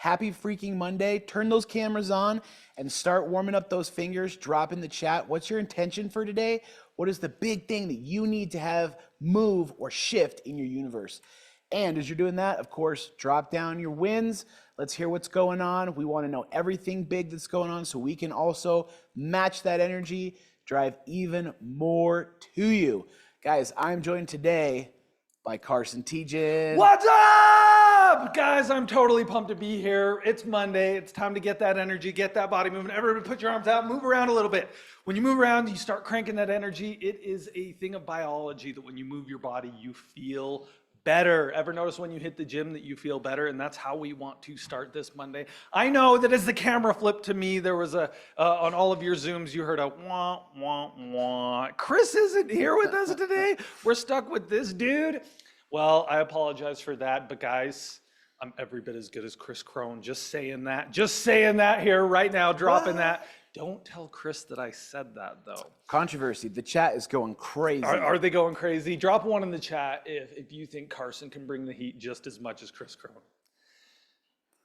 Happy freaking Monday. Turn those cameras on and start warming up those fingers. Drop in the chat. What's your intention for today? What is the big thing that you need to have move or shift in your universe? And as you're doing that, of course, drop down your wins. Let's hear what's going on. We want to know everything big that's going on so we can also match that energy, drive even more to you. Guys, I'm joined today by Carson Tejan. What's up, guys? I'm totally pumped to be here. It's Monday. It's time to get that energy, get that body moving. Everybody put your arms out, move around a little bit. When you move around, you start cranking that energy. It is a thing of biology that when you move your body, you feel better. Ever notice when you hit the gym that you feel better? And that's how we want to start this Monday. I know that as the camera flipped to me, there was a, on all of your Zooms, you heard a wah, wah, wah. Chris isn't here with us today. We're stuck with this dude. Well, I apologize for that, but guys, I'm every bit as good as Chris Crone. Just saying that here right now, dropping that. Don't tell Chris that I said that, though. Controversy. The chat is going crazy. Are they going crazy? Drop one in the chat if you think Carson can bring the heat just as much as Chris Crone.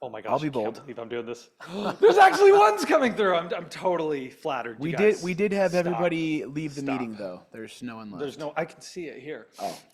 Oh my gosh, I'll be I bold. can't believe I'm doing this. There's actually ones coming through. I'm totally flattered. We did have everybody leave the meeting though. There's no one left. There's no, I can see it here.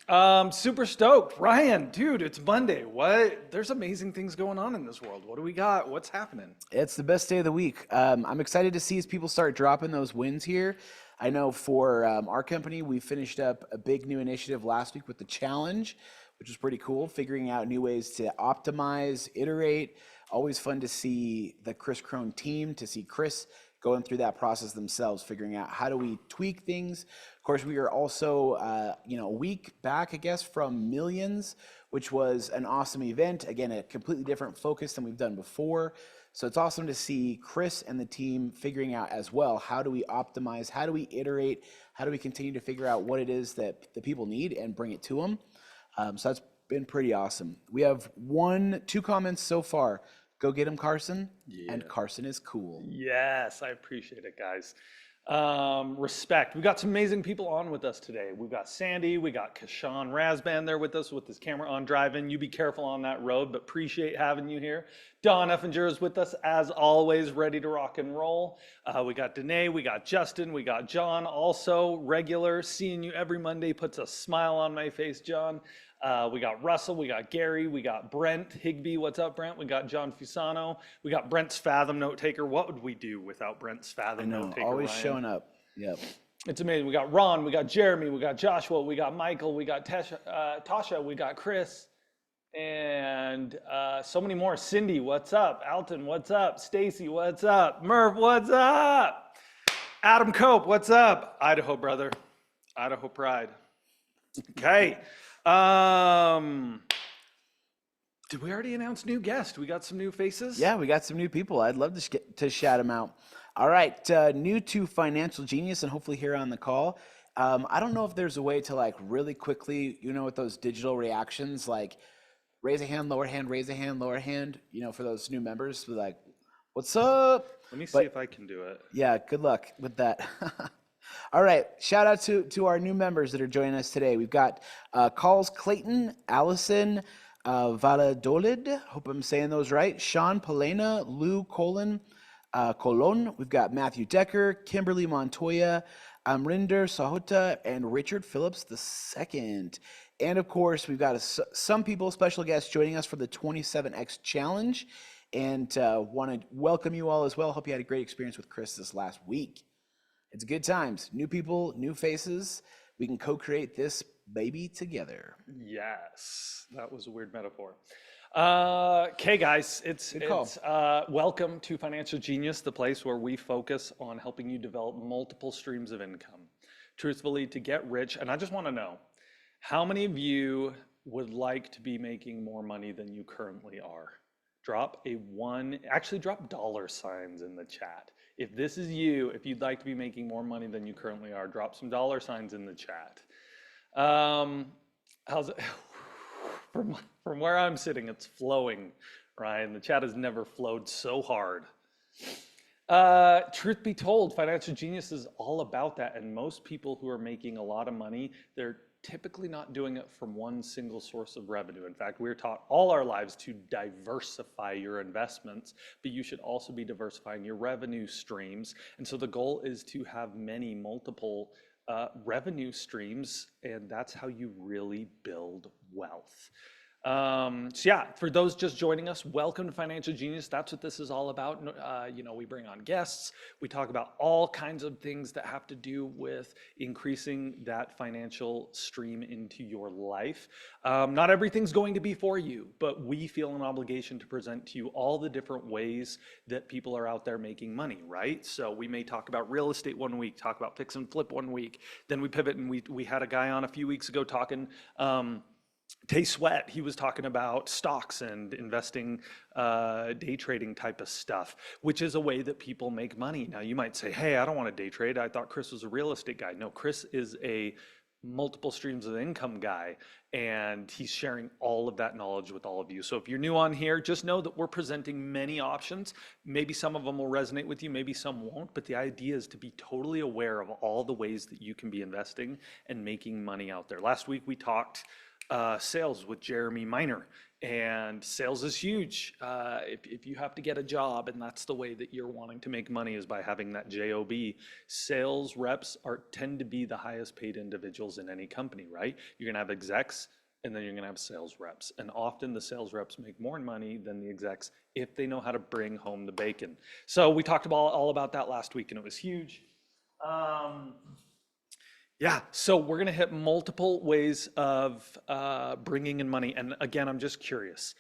Oh. Super stoked. Ryan, dude, it's Monday. What? There's amazing things going on in this world. What do we got? What's happening? It's the best day of the week. I'm excited to see as people start dropping those wins here. I know for our company, we finished up a big new initiative last week with the challenge, which was pretty cool, figuring out new ways to optimize, iterate. Always fun to see the Chris Crone team, to see Chris going through that process themselves, figuring out how do we tweak things. Of course, we are also, a week back, I guess, from Millions, which was an awesome event. Again, a completely different focus than we've done before. So it's awesome to see Chris and the team figuring out as well, how do we optimize, how do we iterate, how do we continue to figure out what it is that the people need and bring it to them. So that's been pretty awesome. We have 2 comments so far. Go get him, Carson. Yeah. And Carson is cool. Yes, I appreciate it, guys. Respect. We got some amazing people on with us today. We've got Sandy, we got Kashan Razban there with us with his camera on driving. You be careful on that road, but appreciate having you here. Don Effinger is with us as always, ready to rock and roll. We got Danae, we got Justin, we got John, also regular. Seeing you every Monday puts a smile on my face, John. We got Russell, we got Gary, we got Brent Higby. What's up, Brent? We got John Fusano. We got Brent's Fathom note taker. What would we do without Brent's Fathom note taker? Always Ryan? showing up. Yep. It's amazing. We got Ron, we got Jeremy, we got Joshua, we got Michael, we got Tasha, we got Chris, and so many more. Cindy, what's up? Alton, what's up? Stacy, what's up? Murph, what's up? Adam Cope, what's up? Idaho, brother. Idaho pride. Okay. Did we already announce new guest? We got some new faces? Yeah, we got some new people. I'd love to shout them out. All right, new to Financial Genius and hopefully here on the call. I don't know if there's a way to really quickly, with those digital reactions, like raise a hand, lower hand, raise a hand, lower hand, for those new members, like, what's up? Let me see if I can do it. Yeah, good luck with that. All right, shout out to our new members that are joining us today. We've got Calls Clayton, Allison Valladolid, hope I'm saying those right, Sean Palena, Lou Colon. We've got Matthew Decker, Kimberly Montoya, Amrinder Sahota, and Richard Phillips II. And of course, we've got some people, special guests joining us for the 27X Challenge. And want to welcome you all as well. Hope you had a great experience with Chris this last week. It's good times. New people, new faces. We can co-create this baby together. Yes, that was a weird metaphor. Okay, guys, it's welcome to Financial Genius, the place where we focus on helping you develop multiple streams of income, truthfully, to get rich. And I just want to know, how many of you would like to be making more money than you currently are? Drop drop dollar signs in the chat. If this is you, if you'd like to be making more money than you currently are, drop some dollar signs in the chat. How's it? From where I'm sitting, it's flowing, Ryan. The chat has never flowed so hard. Truth be told, Financial Genius is all about that. And most people who are making a lot of money, they're typically not doing it from one single source of revenue. In fact, we're taught all our lives to diversify your investments, but you should also be diversifying your revenue streams. And so the goal is to have many multiple revenue streams, and that's how you really build wealth. So yeah, for those just joining us, welcome to Financial Genius. That's what this is all about. We bring on guests. We talk about all kinds of things that have to do with increasing that financial stream into your life. Not everything's going to be for you, but we feel an obligation to present to you all the different ways that people are out there making money, right? So we may talk about real estate one week, talk about fix and flip one week, then we pivot, and we had a guy on a few weeks ago talking, Tay Sweat, he was talking about stocks and investing, day trading type of stuff, which is a way that people make money. Now you might say, hey, I don't want to day trade. I thought Chris was a real estate guy. No, Chris is a multiple streams of income guy, and he's sharing all of that knowledge with all of you. So if you're new on here, just know that we're presenting many options. Maybe some of them will resonate with you, maybe some won't, but the idea is to be totally aware of all the ways that you can be investing and making money out there. Last week we talked sales with Jeremy Miner, and sales is huge. If you have to get a job and that's the way that you're wanting to make money is by having that job, sales reps tend to be the highest paid individuals in any company, right? You're gonna have execs, and then you're gonna have sales reps, and often the sales reps make more money than the execs if they know how to bring home the bacon. So we talked about all about that last week, and it was huge. Yeah, so we're going to hit multiple ways of bringing in money. And again, I'm just curious.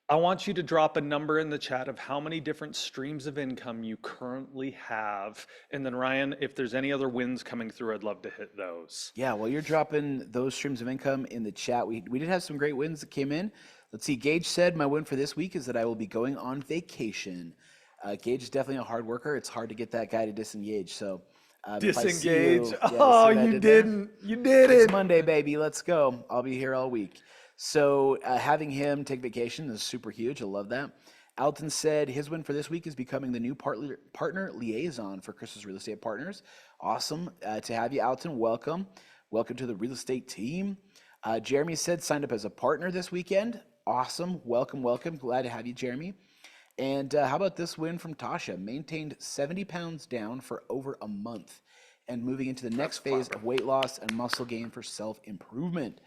I want you to drop a number in the chat of how many different streams of income you currently have. And then Ryan, if there's any other wins coming through, I'd love to hit those. Yeah, well, you're dropping those streams of income in the chat. We did have some great wins that came in. Let's see. Gage said, my win for this week is that I will be going on vacation. Gage is definitely a hard worker. It's hard to get that guy to disengage. So if I see Disengage. you- Oh, see what I you did there? didn't. You did It's it. Monday, baby. Let's go. I'll be here all week. So having him take vacation is super huge. I love that. Alton said his win for this week is becoming the new partner liaison for Chris's Real Estate Partners. Awesome to have you, Alton. Welcome. Welcome to the real estate team. Jeremy said signed up as a partner this weekend. Awesome. Welcome, welcome. Glad to have you, Jeremy. And how about this win from Tasha? Maintained 70 pounds down for over a month and moving into the next phase of weight loss and muscle gain for self-improvement,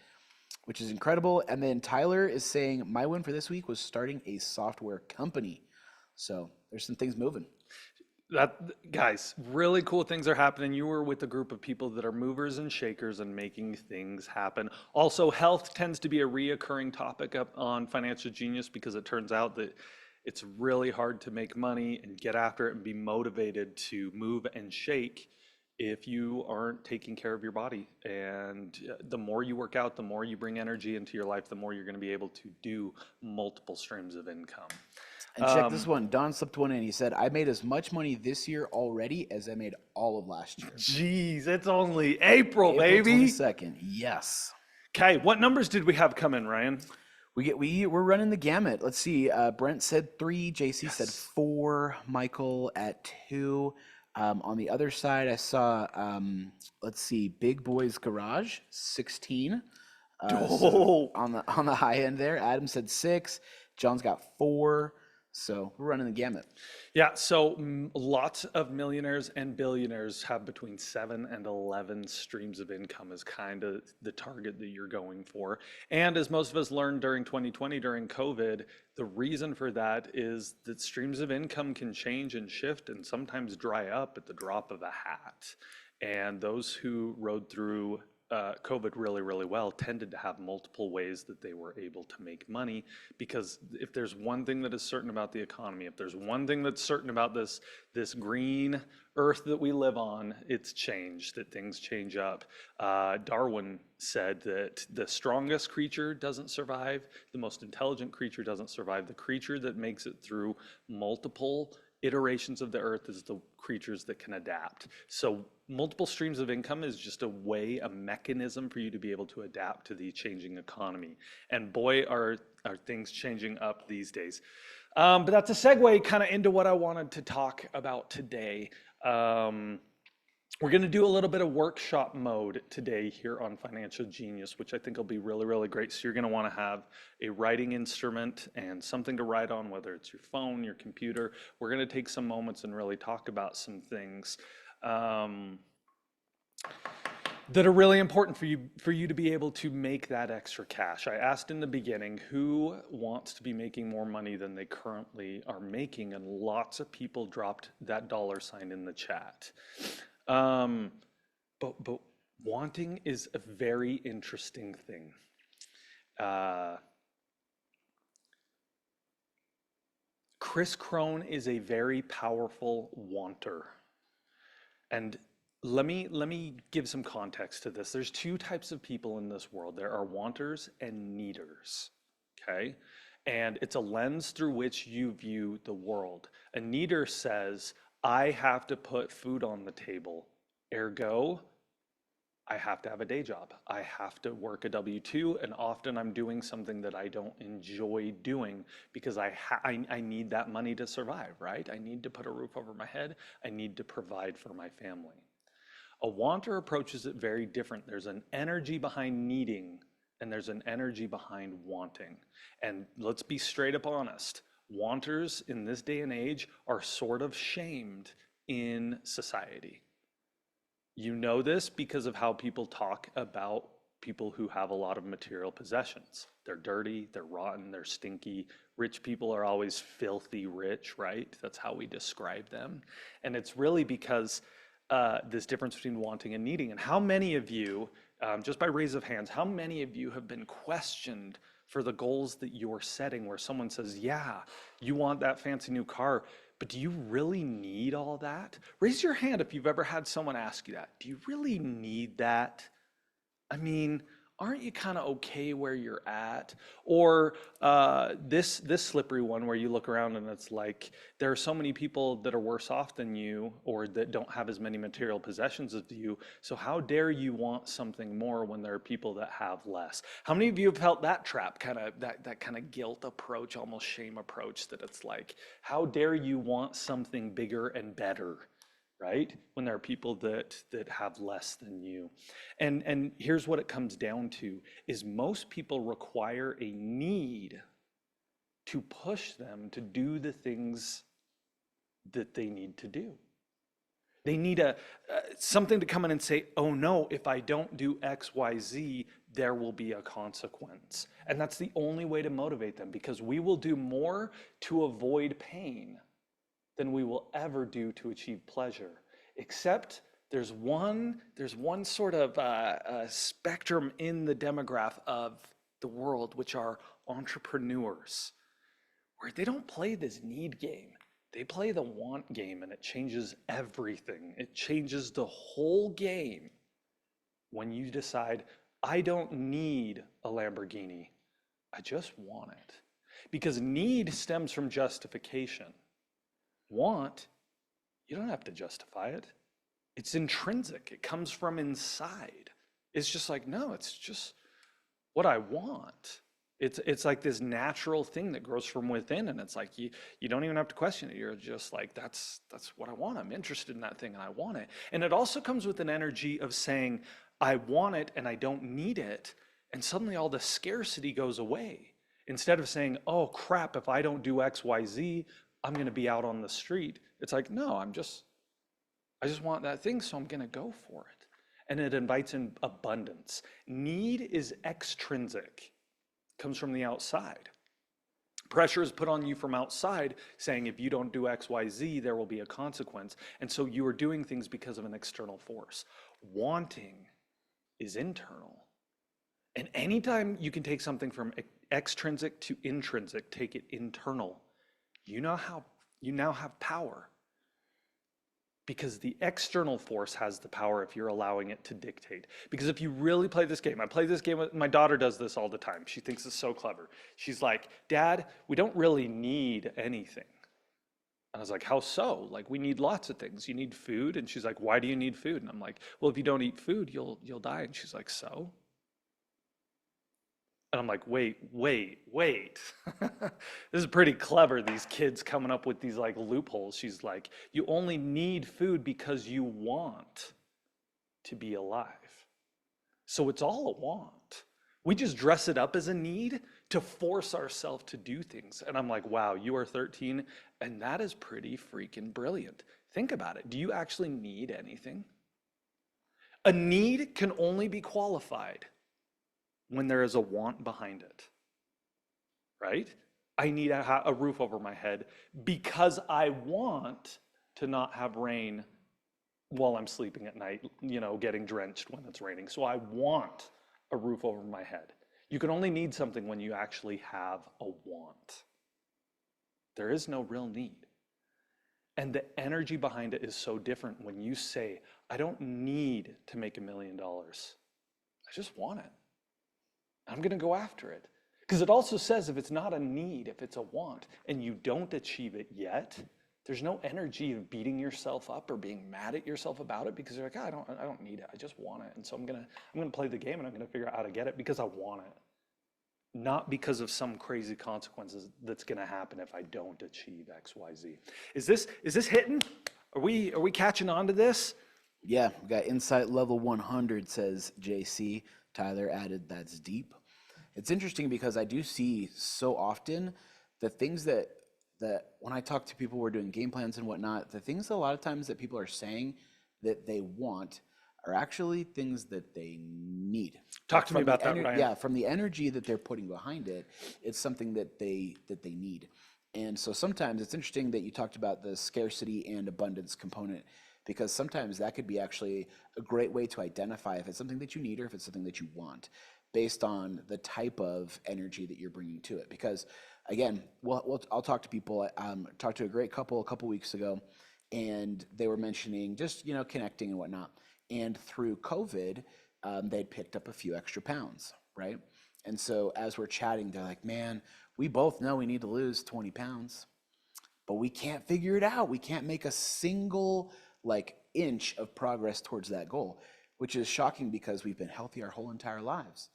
which is incredible. And then Tyler is saying, my win for this week was starting a software company. So there's some things moving. Guys, really cool things are happening. You were with a group of people that are movers and shakers and making things happen. Also, health tends to be a reoccurring topic up on Financial Genius because it turns out that it's really hard to make money and get after it and be motivated to move and shake if you aren't taking care of your body. And the more you work out, the more you bring energy into your life, the more you're going to be able to do multiple streams of income. And check this one. Don slipped one in. He said, I made as much money this year already as I made all of last year. Jeez, it's only April, April baby. 22nd. Yes. Okay, what numbers did we have come in, Ryan? We're running the gamut. Let's see. Brent said 3. JC said 4. Michael at 2. On the other side, I saw, let's see, Big Boy's Garage, 16. So on the high end there. Adam said 6. John's got 4. So we're running the gamut. Yeah, so lots of millionaires and billionaires have between 7 and 11 streams of income is kind of the target that you're going for. And as most of us learned during 2020, during COVID, the reason for that is that streams of income can change and shift and sometimes dry up at the drop of a hat. And those who rode through COVID really, really well tended to have multiple ways that they were able to make money, because if there's one thing that is certain about the economy, if there's one thing that's certain about this green earth that we live on, it's change, that things change up. Darwin said that the strongest creature doesn't survive, the most intelligent creature doesn't survive. The creature that makes it through multiple iterations of the earth is the creatures that can adapt. So multiple streams of income is just a way, a mechanism for you to be able to adapt to the changing economy. And boy, are things changing up these days. But that's a segue kind of into what I wanted to talk about today. We're going to do a little bit of workshop mode today here on Financial Genius, which I think will be really, really great. So you're going to want to have a writing instrument and something to write on, whether it's your phone, your computer. We're going to take some moments and really talk about some things that are really important for you to be able to make that extra cash. I asked in the beginning, who wants to be making more money than they currently are making? And lots of people dropped that $ in the chat. But wanting is a very interesting thing. Chris Crone is a very powerful wanter. And let me give some context to this. There's two types of people in this world. There are wanters and needers, okay? And it's a lens through which you view the world. A needer says, I have to put food on the table, ergo, I have to have a day job. I have to work a W-2, and often I'm doing something that I don't enjoy doing because I need that money to survive, right? I need to put a roof over my head. I need to provide for my family. A wanter approaches it very different. There's an energy behind needing, and there's an energy behind wanting. And let's be straight up honest. Wanters in this day and age are sort of shamed in society. You know this because of how people talk about people who have a lot of material possessions. They're dirty, they're rotten, they're stinky. Rich people are always filthy rich, right? That's how we describe them. And it's really because this difference between wanting and needing. And how many of you, just by raise of hands, how many of you have been questioned for the goals that you're setting where someone says, yeah, you want that fancy new car, but do you really need all that? Raise your hand if you've ever had someone ask you that. Do you really need that? I mean, aren't you kind of okay where you're at? Or this slippery one where you look around and it's like, there are so many people that are worse off than you or that don't have as many material possessions as you. So how dare you want something more when there are people that have less? How many of you have felt that trap, that kind of guilt approach, almost shame approach, that it's like, how dare you want something bigger and better? Right? When there are people that have less than you. And here's what it comes down to, is most people require a need to push them to do the things that they need to do. They need something to come in and say, oh no, if I don't do X, Y, Z, there will be a consequence. And that's the only way to motivate them, because we will do more to avoid pain than we will ever do to achieve pleasure. Except there's one sort of spectrum in the demographic of the world, which are entrepreneurs, where they don't play this need game. They play the want game, and it changes everything. It changes the whole game when you decide, I don't need a Lamborghini, I just want it. Because need stems from justification. Want, you don't have to justify it. It's intrinsic. It comes from inside. It's just like, no, it's just what I want. It's like this natural thing that grows from within, and it's like you don't even have to question it. You're just like, that's what I want. I'm interested in that thing and I want it. And it also comes with an energy of saying, I want it and I don't need it, and suddenly all the scarcity goes away. Instead of saying, oh crap, if I don't do X, Y, Z, I'm going to be out on the street. It's like, no, I just want that thing, so I'm going to go for it. And it invites in abundance. Need is extrinsic, comes from the outside. Pressure is put on you from outside saying, if you don't do X, Y, Z, there will be a consequence. And so you are doing things because of an external force. Wanting is internal. And anytime you can take something from extrinsic to intrinsic, take it internal, you now have power, because the external force has the power if you're allowing it to dictate. Because if you really play this game, I play this game with, my daughter does this all the time. She thinks it's so clever. She's like, Dad, we don't really need anything. And I was like, how so? Like, we need lots of things. You need food. And she's like, why do you need food? And I'm like, well, if you don't eat food, you'll die. And she's like, so? And I'm like, wait. This is pretty clever, these kids coming up with these like loopholes. She's like, you only need food because you want. to be alive. So it's all a want. We just dress it up as a need to force ourselves to do things. And I'm like, wow, you are 13, and that is pretty freaking brilliant. Think about it. Do you actually need anything? A need can only be qualified when there is a want behind it, right? I need a roof over my head because I want to not have rain while I'm sleeping at night, getting drenched when it's raining. So I want a roof over my head. You can only need something when you actually have a want. There is no real need. And the energy behind it is so different when you say, I don't need to make $1 million. I just want it. I'm going to go after it. Because it also says if it's not a need, if it's a want, and you don't achieve it yet, there's no energy of beating yourself up or being mad at yourself about it because you're like, I don't need it. I just want it. And so I'm gonna play the game and I'm gonna figure out how to get it because I want it. Not because of some crazy consequences that's gonna happen if I don't achieve X, Y, Z. Is this hitting? Are we catching on to this? Yeah, we got insight level 100, says JC. Tyler added, that's deep. It's interesting because I do see so often the things that when I talk to people who are doing game plans and whatnot, the things a lot of times that people are saying that they want are actually things that they need. Talk to me about that, Ryan. Yeah, from the energy that they're putting behind it, it's something that they need. And so sometimes it's interesting that you talked about the scarcity and abundance component, because sometimes that could be actually a great way to identify if it's something that you need or if it's something that you want, based on the type of energy that you're bringing to it. Because again, I'll talk to people. Talked to a great couple a couple weeks ago, and they were mentioning just connecting and whatnot. And through COVID, they'd picked up a few extra pounds, right? And so as we're chatting, they're like, "Man, we both know we need to lose 20 pounds, but we can't figure it out. We can't make a single inch of progress towards that goal," which is shocking because we've been healthy our whole entire lives.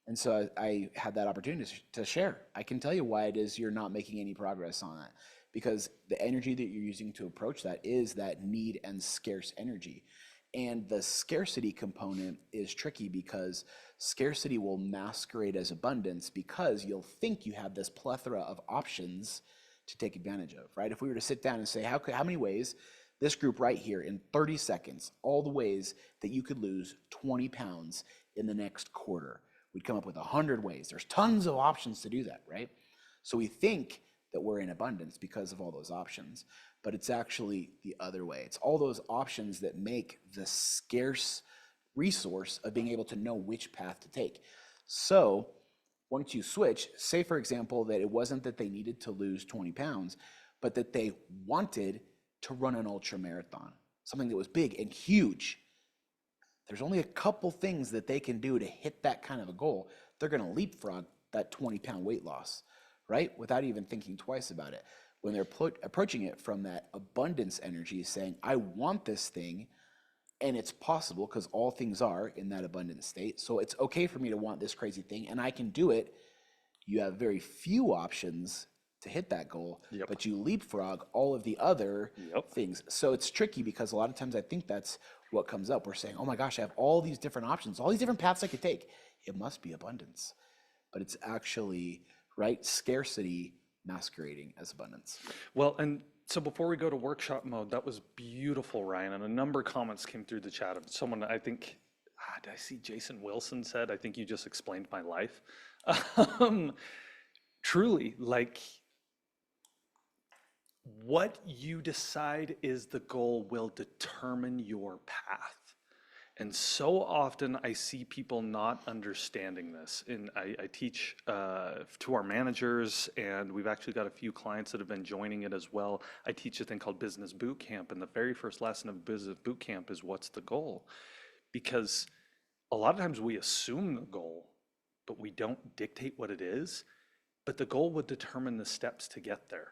And so I had that opportunity to share. I can tell you why it is you're not making any progress on that, because the energy that you're using to approach that is that need and scarce energy. And the scarcity component is tricky because scarcity will masquerade as abundance because you'll think you have this plethora of options to take advantage of, right? If we were to sit down and say, how many ways, this group right here in 30 seconds, all the ways that you could lose 20 pounds in the next quarter, we'd come up with 100 ways. There's tons of options to do that, right? So we think that we're in abundance because of all those options, but it's actually the other way. It's all those options that make the scarce resource of being able to know which path to take. So once you switch, say for example, that it wasn't that they needed to lose 20 pounds, but that they wanted to run an ultra marathon, something that was big and huge. There's only a couple things that they can do to hit that kind of a goal. They're going to leapfrog that 20-pound weight loss, right? Without even thinking twice about it. When they're approaching it from that abundance energy, saying, I want this thing, and it's possible because all things are in that abundant state. So it's okay for me to want this crazy thing, and I can do it. You have very few options to hit that goal, but you leapfrog all of the other things. So it's tricky because a lot of times I think that's what comes up. We're saying, oh my gosh, I have all these different options, all these different paths I could take. It must be abundance. But it's actually, right, scarcity masquerading as abundance. Well, and so before we go to workshop mode, that was beautiful, Ryan. And a number of comments came through the chat of someone, I think, did I see Jason Wilson said, I think you just explained my life. Truly, what you decide is the goal will determine your path. And so often I see people not understanding this. And I teach to our managers, and we've actually got a few clients that have been joining it as well. I teach a thing called Business Boot Camp, and the very first lesson of Business Boot Camp is what's the goal? Because a lot of times we assume the goal, but we don't dictate what it is. But the goal would determine the steps to get there.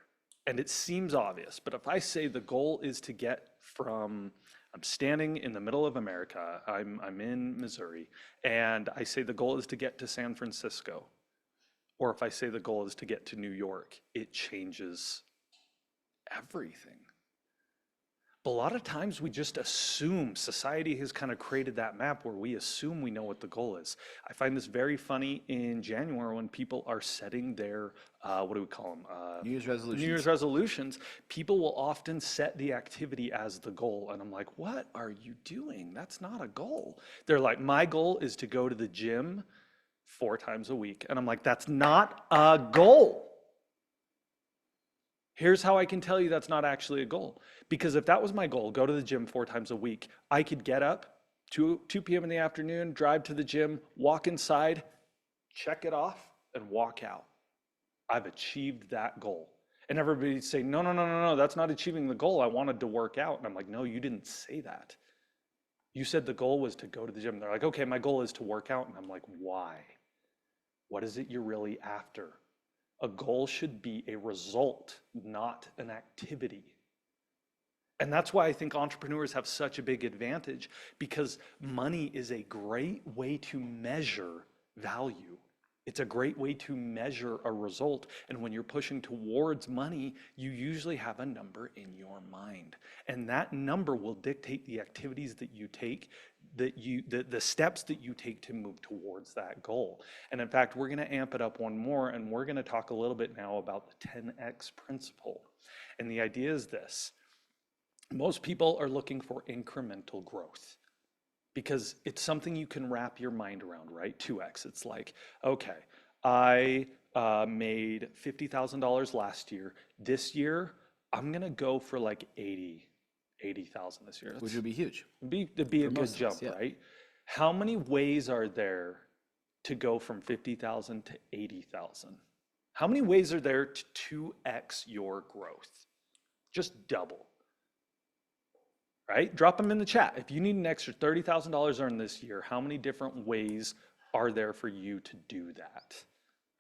And it seems obvious, but if I say the goal is to get from, I'm standing in the middle of America, I'm in Missouri, and I say the goal is to get to San Francisco, or if I say the goal is to get to New York, it changes everything. But a lot of times we just assume, society has kind of created that map where we assume we know what the goal is. I find this very funny in January when people are setting their, what do we call them? New Year's resolutions. New Year's resolutions. People will often set the activity as the goal. And I'm like, what are you doing? That's not a goal. They're like, my goal is to go to the gym 4 times a week. And I'm like, that's not a goal. Here's how I can tell you that's not actually a goal. Because if that was my goal, go to the gym 4 times a week, I could get up 2 p.m. in the afternoon, drive to the gym, walk inside, check it off, and walk out. I've achieved that goal. And everybody'd say, no, that's not achieving the goal. I wanted to work out. And I'm like, no, you didn't say that. You said the goal was to go to the gym. They're like, okay, my goal is to work out. And I'm like, why? What is it you're really after? A goal should be a result, not an activity. And that's why I think entrepreneurs have such a big advantage, because money is a great way to measure value. It's a great way to measure a result. And when you're pushing towards money, you usually have a number in your mind. And that number will dictate the activities that you take, the steps that you take to move towards that goal. And in fact, we're going to amp it up one more, and we're going to talk a little bit now about the 10X principle. And the idea is this: most people are looking for incremental growth because it's something you can wrap your mind around, right? 2X. It's like, okay, I made $50,000 last year. This year, I'm going to go for like 80,000 this year. Which would be huge. It'd be a good most of jump, us, yeah. right? How many ways are there to go from 50,000 to 80,000? How many ways are there to 2X your growth? Just double, right? Drop them in the chat. If you need an extra $30,000 earned this year, how many different ways are there for you to do that?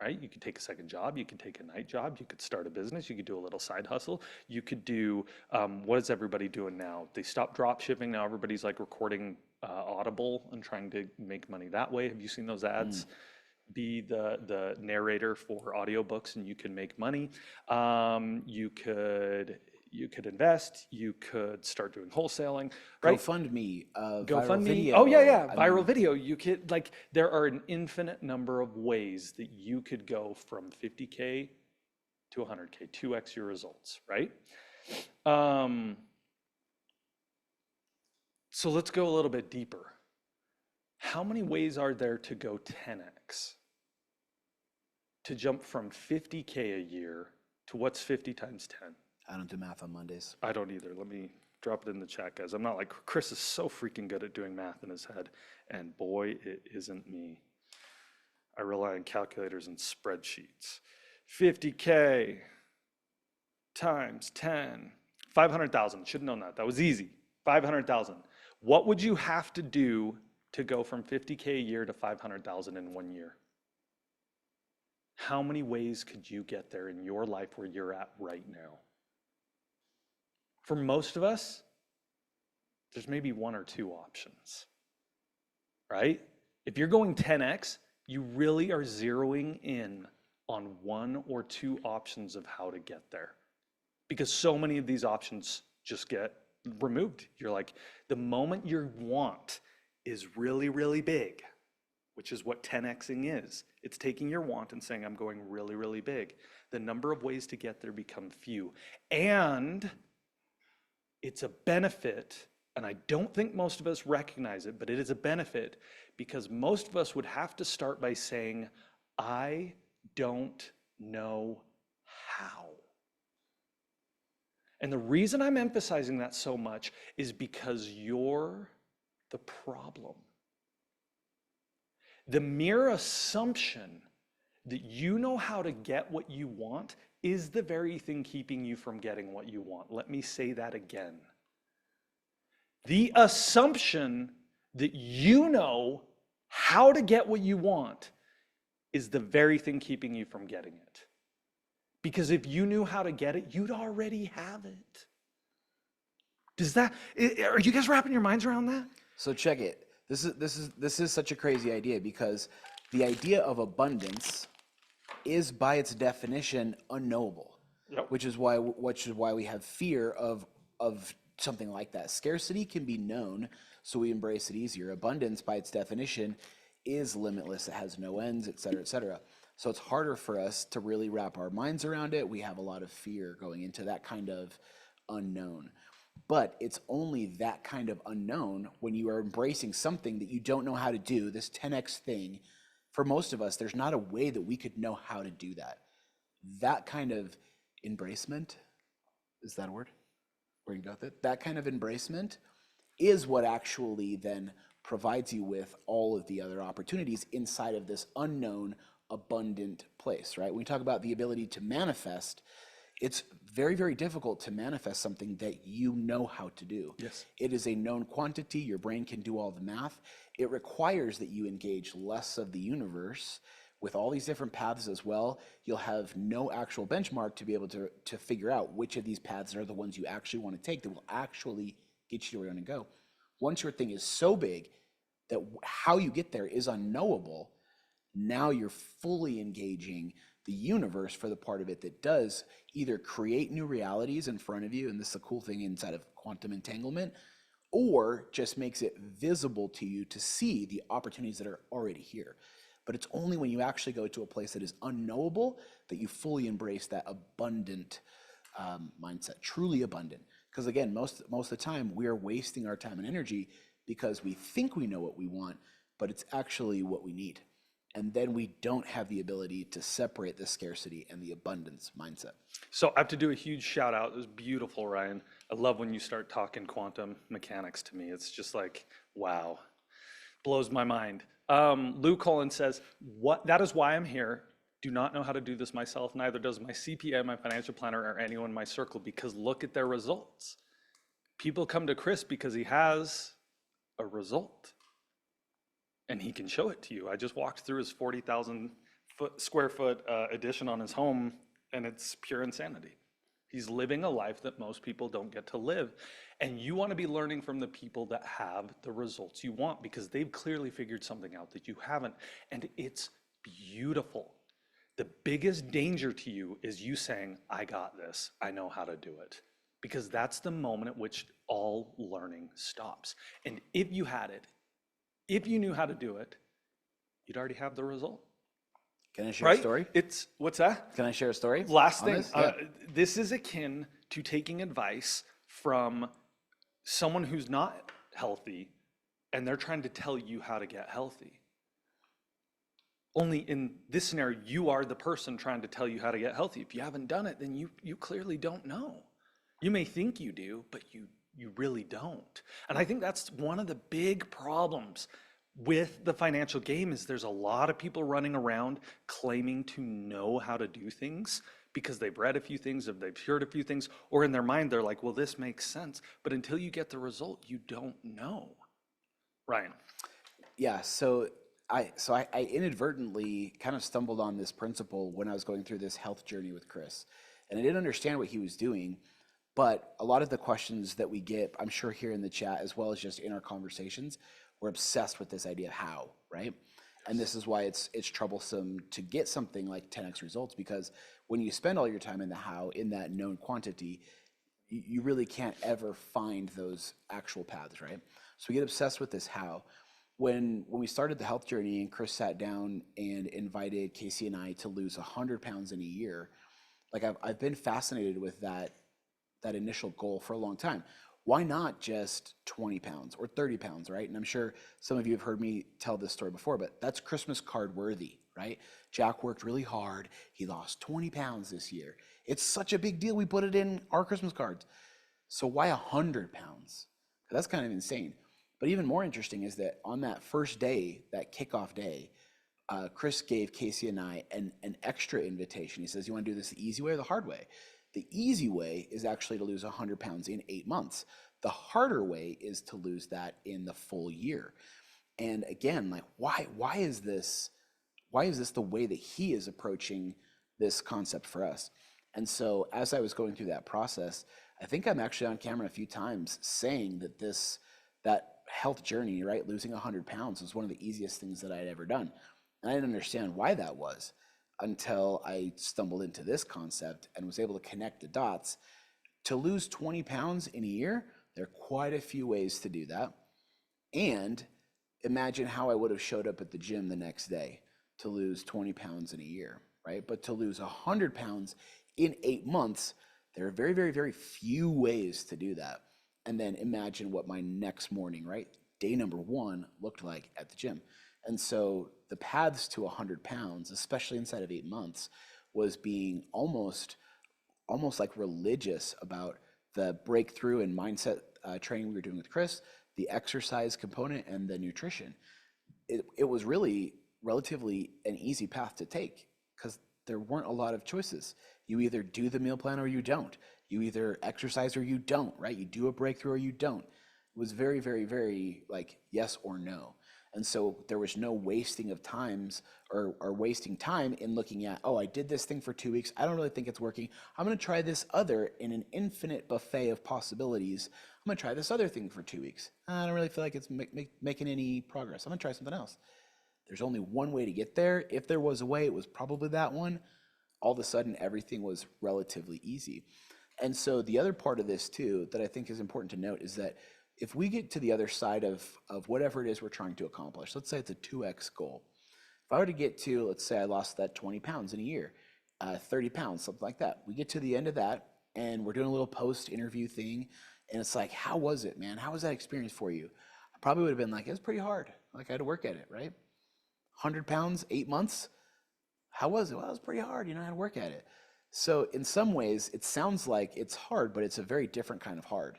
Right? You could take a second job, you could take a night job, you could start a business, you could do a little side hustle, you could do, what is everybody doing now? They stopped drop shipping, now everybody's like recording Audible and trying to make money that way. Have you seen those ads? Be the narrator for audiobooks and you can make money. You could invest, you could start doing wholesaling, right? GoFundMe, viral GoFundMe. video. Oh yeah. I Viral mean, video. You could, like, there are an infinite number of ways that you could go from 50K to 100K, 2X your results, right? So let's go a little bit deeper. How many ways are there to go 10X? To jump from 50K a year to what's 50 times 10? I don't do math on Mondays. I don't either. Let me drop it in the chat, guys. I'm not like, Chris is so freaking good at doing math in his head, and boy, it isn't me. I rely on calculators and spreadsheets. 50K times 10, 500,000. Should have known that. That was easy. 500,000. What would you have to do to go from 50K a year to 500,000 in 1 year? How many ways could you get there in your life where you're at right now? For most of us, there's maybe 1 or 2 options, right? If you're going 10X, you really are zeroing in on 1 or 2 options of how to get there, because so many of these options just get removed. You're like, the moment your want is really, really big, which is what 10Xing is. It's taking your want and saying, I'm going really, really big. The number of ways to get there become few. And it's a benefit, and I don't think most of us recognize it, but it is a benefit because most of us would have to start by saying, I don't know how. And the reason I'm emphasizing that so much is because you're the problem. The mere assumption that you know how to get what you want is the very thing keeping you from getting what you want. Let me say that again. The assumption that you know how to get what you want is the very thing keeping you from getting it. Because if you knew how to get it, you'd already have it. Are you guys wrapping your minds around that? So check it. This is such a crazy idea because the idea of abundance is by its definition unknowable, Yep. which is why we have fear of something like that. Scarcity can be known, so we embrace it easier. Abundance, by its definition, is limitless. It has no ends, et cetera, et cetera. So it's harder for us to really wrap our minds around it. We have a lot of fear going into that kind of unknown. But it's only that kind of unknown when you are embracing something that you don't know how to do, this 10x thing. For most of us, there's not a way that we could know how to do that. That kind of embracement, is that a word? Where you got that? That kind of embracement is what actually then provides you with all of the other opportunities inside of this unknown, abundant place, right? When we talk about the ability to manifest, it's very, very difficult to manifest something that you know how to do. Yes. It is a known quantity. Your brain can do all the math. It requires that you engage less of the universe with all these different paths as well. You'll have no actual benchmark to be able to figure out which of these paths are the ones you actually want to take that will actually get you to where you want to go. Once your thing is so big that how you get there is unknowable, now you're fully engaging the universe for the part of it that does either create new realities in front of you, and this is a cool thing inside of quantum entanglement, or just makes it visible to you to see the opportunities that are already here. But it's only when you actually go to a place that is unknowable that you fully embrace that abundant mindset, truly abundant. Because again, most of the time we are wasting our time and energy because we think we know what we want, but it's actually what we need. And then we don't have the ability to separate the scarcity and the abundance mindset. So I have to do a huge shout out. It was beautiful, Ryan. I love when you start talking quantum mechanics to me. It's just like, wow, blows my mind. Lou Collins says, that is why I'm here. Do not know how to do this myself. Neither does my CPA, my financial planner, or anyone in my circle, because look at their results. People come to Chris because he has a result. And he can show it to you. I just walked through his 40,000 square foot addition on his home, and it's pure insanity. He's living a life that most people don't get to live. And you want to be learning from the people that have the results you want, because they've clearly figured something out that you haven't. And it's beautiful. The biggest danger to you is you saying, I got this, I know how to do it. Because that's the moment at which all learning stops. And if you had it, if you knew how to do it, you'd already have the result. Can I share a story? What's that? Can I share a story? Last on thing, this? Yeah. this is akin to taking advice from someone who's not healthy and they're trying to tell you how to get healthy. Only in this scenario, you are the person trying to tell you how to get healthy. If you haven't done it, then you clearly don't know. You may think you do, but you really don't. And I think that's one of the big problems with the financial game is there's a lot of people running around claiming to know how to do things because they've read a few things, or they've heard a few things, or in their mind, they're like, well, this makes sense. But until you get the result, you don't know. Ryan. Yeah, so I inadvertently kind of stumbled on this principle when I was going through this health journey with Chris. And I didn't understand what he was doing. But a lot of the questions that we get, I'm sure here in the chat, as well as just in our conversations, we're obsessed with this idea of how, right? And this is why it's troublesome to get something like 10x results, because when you spend all your time in the how, in that known quantity, you really can't ever find those actual paths, right? So we get obsessed with this how. When we started the health journey and Chris sat down and invited Casey and I to lose 100 pounds in a year, like I've been fascinated with that initial goal for a long time. Why not just 20 pounds or 30 pounds, right? And I'm sure some of you have heard me tell this story before, but that's Christmas card worthy, right? Jack worked really hard. He lost 20 pounds this year. It's such a big deal. We put it in our Christmas cards. So why 100 pounds? That's kind of insane. But even more interesting is that on that first day, that kickoff day, Chris gave Casey and I an extra invitation. He says, you want to do this the easy way or the hard way? The easy way is actually to lose 100 pounds in 8 months. The harder way is to lose that in the full year. And again, like why is this the way that he is approaching this concept for us? And so as I was going through that process, I think I'm actually on camera a few times saying that health journey, right, losing 100 pounds was one of the easiest things that I'd ever done. And I didn't understand why that was until I stumbled into this concept and was able to connect the dots. To lose 20 pounds in a year, There are quite a few ways to do that. And imagine how I would have showed up at the gym the next day to lose 20 pounds in a year, right? But to lose 100 pounds in 8 months, there are very, very, very few ways to do that. And then imagine what my next morning, right? Day number one looked like at the gym. And so the paths to 100 pounds, especially inside of 8 months, was being almost like religious about the breakthrough and mindset training we were doing with Chris, the exercise component, and the nutrition. It was really relatively an easy path to take because there weren't a lot of choices. You either do the meal plan or you don't. You either exercise or you don't, right? You do a breakthrough or you don't. It was very, very, very like yes or no. And so there was no wasting of times or wasting time in looking at, oh, I did this thing for 2 weeks. I don't really think it's working. I'm going to try this other in an infinite buffet of possibilities. I'm going to try this other thing for 2 weeks. I don't really feel like it's making any progress. I'm going to try something else. There's only one way to get there. If there was a way, it was probably that one. All of a sudden, everything was relatively easy. And so the other part of this too that I think is important to note is that if we get to the other side of whatever it is we're trying to accomplish, let's say it's a 2x goal. If I were to get to, let's say I lost that 20 pounds in a year, 30 pounds, something like that. We get to the end of that and we're doing a little post-interview thing. And it's like, how was it, man? How was that experience for you? I probably would have been like, it was pretty hard. Like I had to work at it, right? 100 pounds, 8 months. How was it? Well, it was pretty hard. I had to work at it. So in some ways, it sounds like it's hard, but it's a very different kind of hard.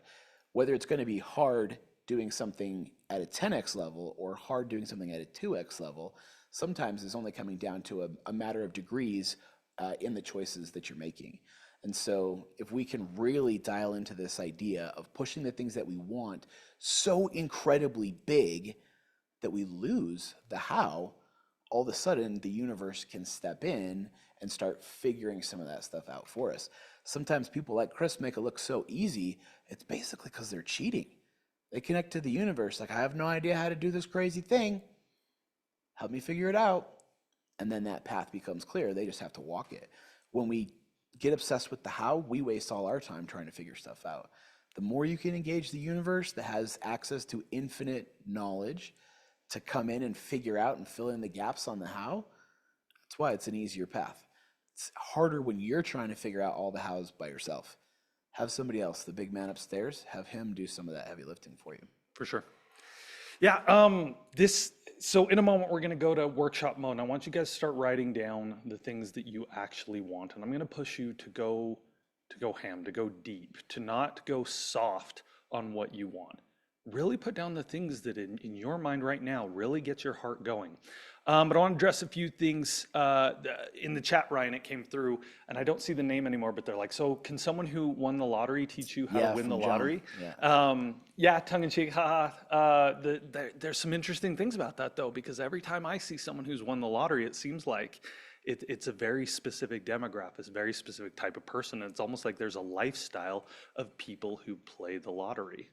Whether it's going to be hard doing something at a 10x level or hard doing something at a 2x level, sometimes it's only coming down to a matter of degrees in the choices that you're making. And so if we can really dial into this idea of pushing the things that we want so incredibly big that we lose the how, all of a sudden the universe can step in and start figuring some of that stuff out for us. Sometimes people like Chris make it look so easy. It's basically because they're cheating. They connect to the universe like, I have no idea how to do this crazy thing. Help me figure it out. And then that path becomes clear. They just have to walk it. When we get obsessed with the how, we waste all our time trying to figure stuff out. The more you can engage the universe that has access to infinite knowledge to come in and figure out and fill in the gaps on the how, that's why it's an easier path. It's harder when you're trying to figure out all the hows by yourself. Have somebody else, the big man upstairs, have him do some of that heavy lifting for you. For sure. Yeah, so in a moment, we're going to go to workshop mode. And I want you guys to start writing down the things that you actually want. And I'm going to push you to go ham, to go deep, to not go soft on what you want. Really put down the things that in your mind right now really get your heart going. But I want to address a few things in the chat, Ryan, it came through, and I don't see the name anymore, but they're like, so can someone who won the lottery teach you how to win the lottery? Yeah, tongue in cheek, haha. There's some interesting things about that though, because every time I see someone who's won the lottery, it seems like it's a very specific demographic, it's a very specific type of person. And it's almost like there's a lifestyle of people who play the lottery.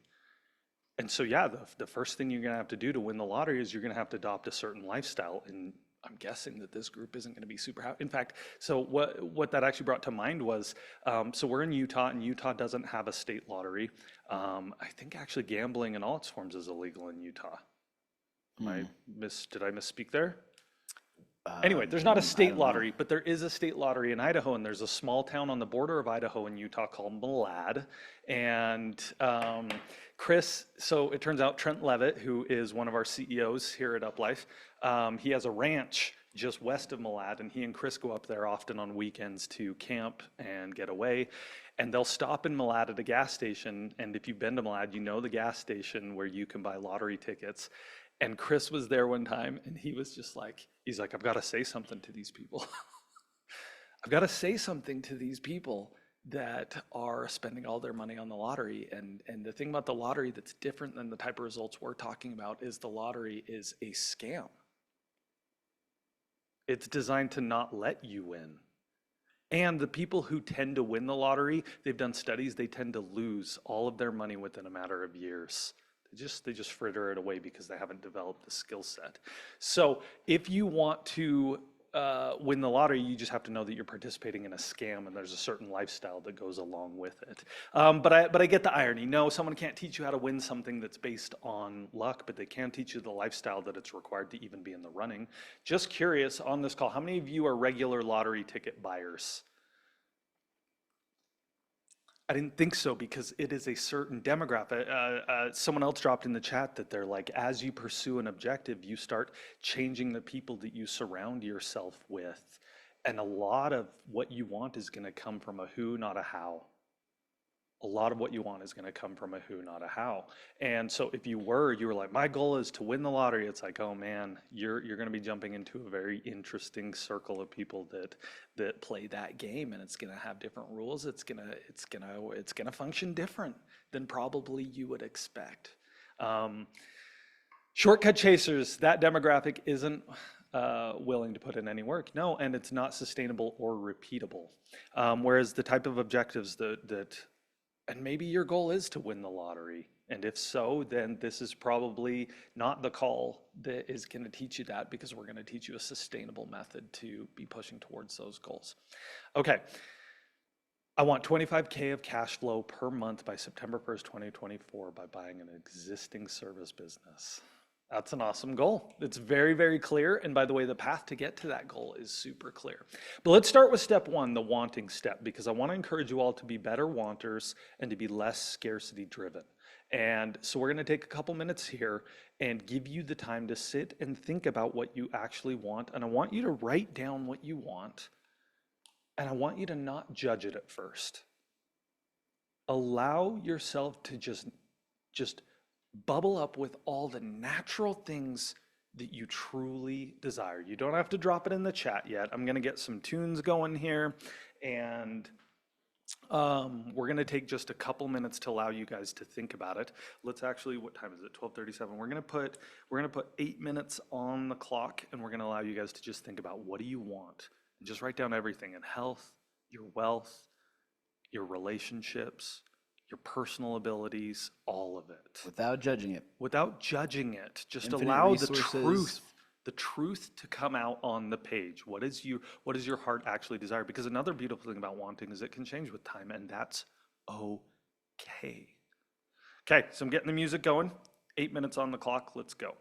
And so, yeah, the first thing you're going to have to do to win the lottery is you're going to have to adopt a certain lifestyle. And I'm guessing that this group isn't going to be super happy. In fact, so what that actually brought to mind was, so we're in Utah, and Utah doesn't have a state lottery. I think actually gambling in all its forms is illegal in Utah. Did I misspeak there? Anyway, there's not a state lottery, but there is a state lottery in Idaho, and there's a small town on the border of Idaho and Utah called Malad. And Chris, so it turns out Trent Levitt, who is one of our CEOs here at Uplife, he has a ranch just west of Malad, and he and Chris go up there often on weekends to camp and get away. And they'll stop in Malad at a gas station, and if you've been to Malad, you know the gas station where you can buy lottery tickets. And Chris was there one time, and he was just like, I've got to say something to these people. I've got to say something to these people that are spending all their money on the lottery. And the thing about the lottery that's different than the type of results we're talking about is the lottery is a scam. It's designed to not let you win. And the people who tend to win the lottery, they've done studies, they tend to lose all of their money within a matter of years. They just fritter it away because they haven't developed the skill set. So if you want to win the lottery, you just have to know that you're participating in a scam and there's a certain lifestyle that goes along with it. But I get the irony. No, someone can't teach you how to win something that's based on luck, but they can teach you the lifestyle that it's required to even be in the running. Just curious on this call, how many of you are regular lottery ticket buyers? I didn't think so because it is a certain demographic. Someone else dropped in the chat that they're like, as you pursue an objective, you start changing the people that you surround yourself with. And a lot of what you want is going to come from a who, not a how. A lot of what you want is going to come from a who, not a how. And so if you were like, my goal is to win the lottery, it's like, oh man, you're going to be jumping into a very interesting circle of people that play that game, and it's going to have different rules. It's going to function different than probably you would expect. Shortcut chasers, that demographic isn't willing to put in any work. No, and it's not sustainable or repeatable. Whereas the type of objectives and maybe your goal is to win the lottery. And if so, then this is probably not the call that is going to teach you that, because we're going to teach you a sustainable method to be pushing towards those goals. Okay. I want 25K of cash flow per month by September 1st, 2024 by buying an existing service business. That's an awesome goal. It's very, very clear. And by the way, the path to get to that goal is super clear. But let's start with step one, the wanting step, because I want to encourage you all to be better wanters and to be less scarcity driven. And so we're going to take a couple minutes here and give you the time to sit and think about what you actually want. And I want you to write down what you want. And I want you to not judge it at first. Allow yourself to just bubble up with all the natural things that you truly desire. You don't have to drop it in the chat yet. I'm going to get some tunes going here, and we're going to take just a couple minutes to allow you guys to think about it. Let's actually, what time is it? 12:37. We're going to put 8 minutes on the clock, and we're going to allow you guys to just think about, what do you want? And just write down everything: in health, your wealth, your relationships, your personal abilities, all of it. Without judging it. Without judging it, just Infinite allow resources. the truth to come out on the page. What is your heart actually desire? Because another beautiful thing about wanting is it can change with time, and that's okay. Okay, so I'm getting the music going. 8 minutes on the clock. Let's go.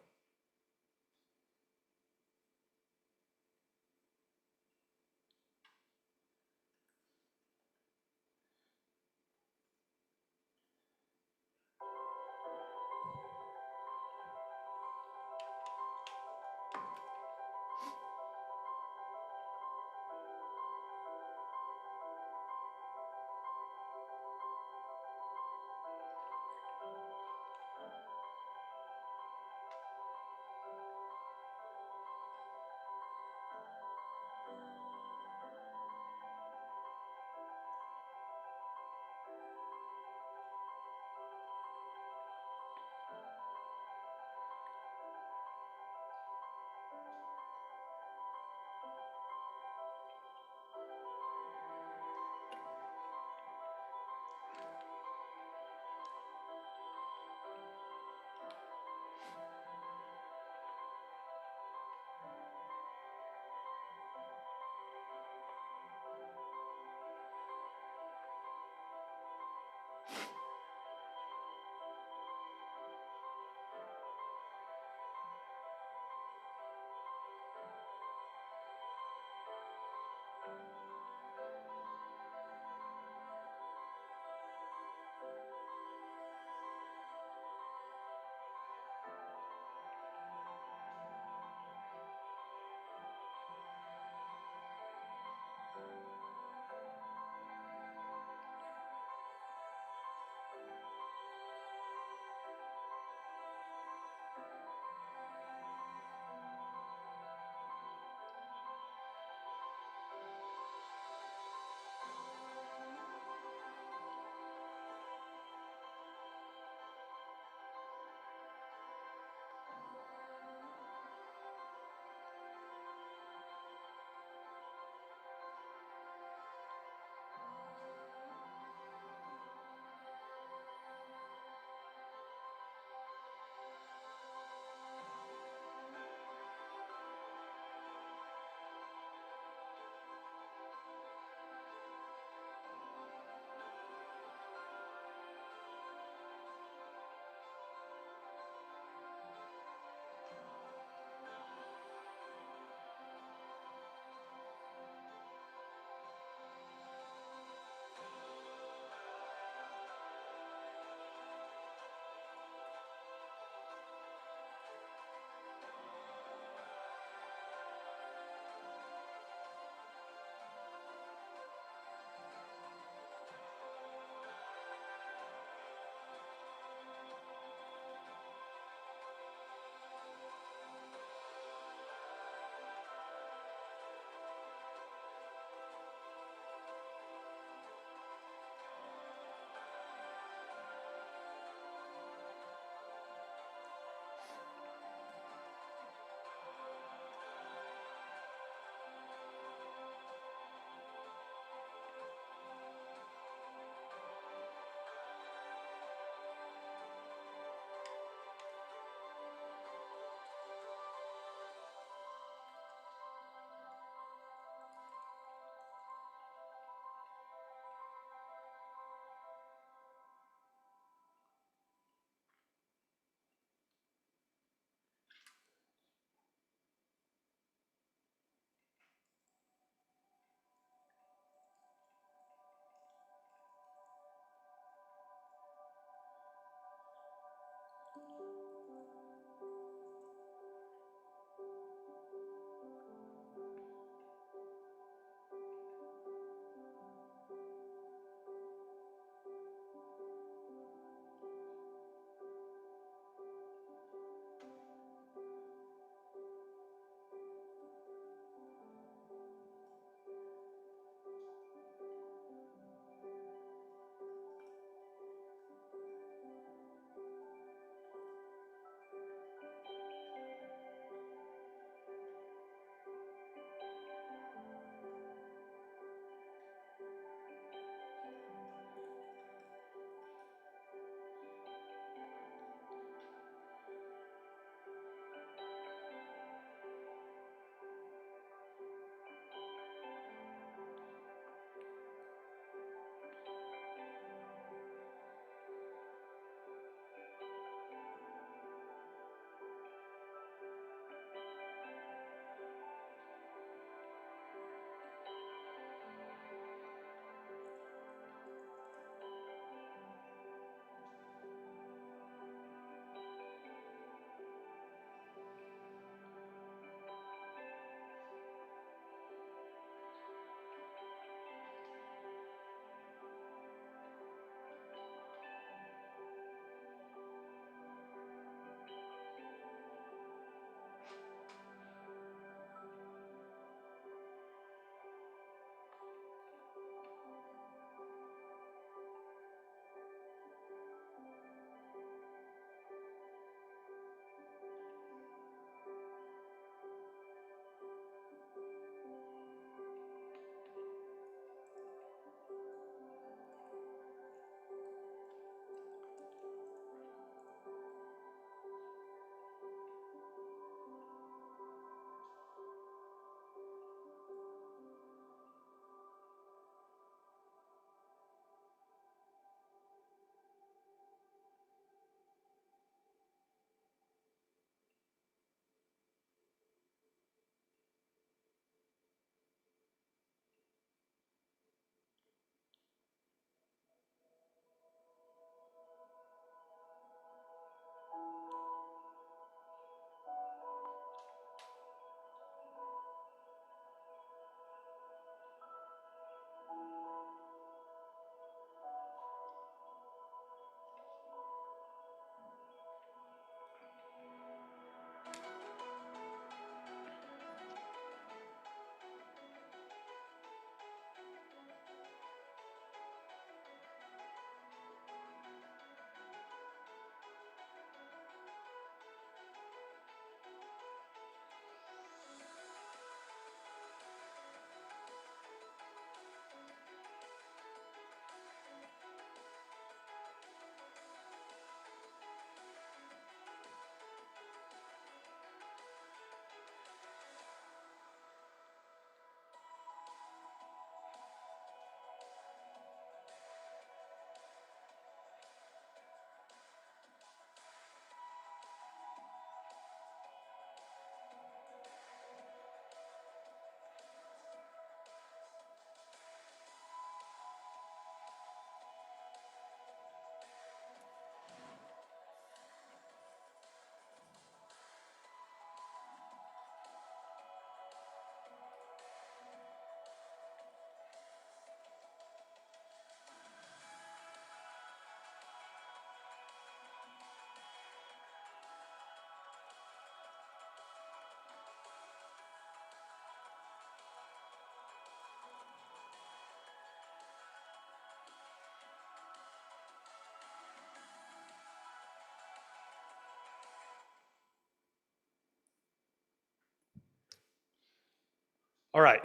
All right,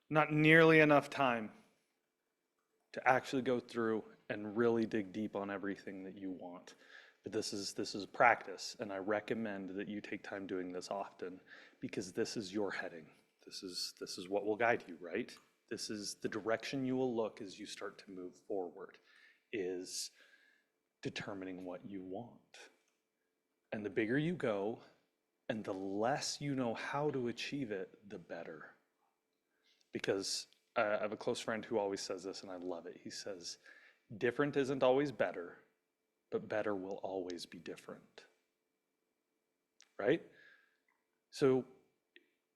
not nearly enough time to actually go through and really dig deep on everything that you want. But this is practice, and I recommend that you take time doing this often because this is your heading. This is what will guide you, right? This is the direction you will look as you start to move forward, is determining what you want. And the bigger you go and the less you know how to achieve it, the better. Because I have a close friend who always says this, and I love it. He says, different isn't always better, but better will always be different. Right? So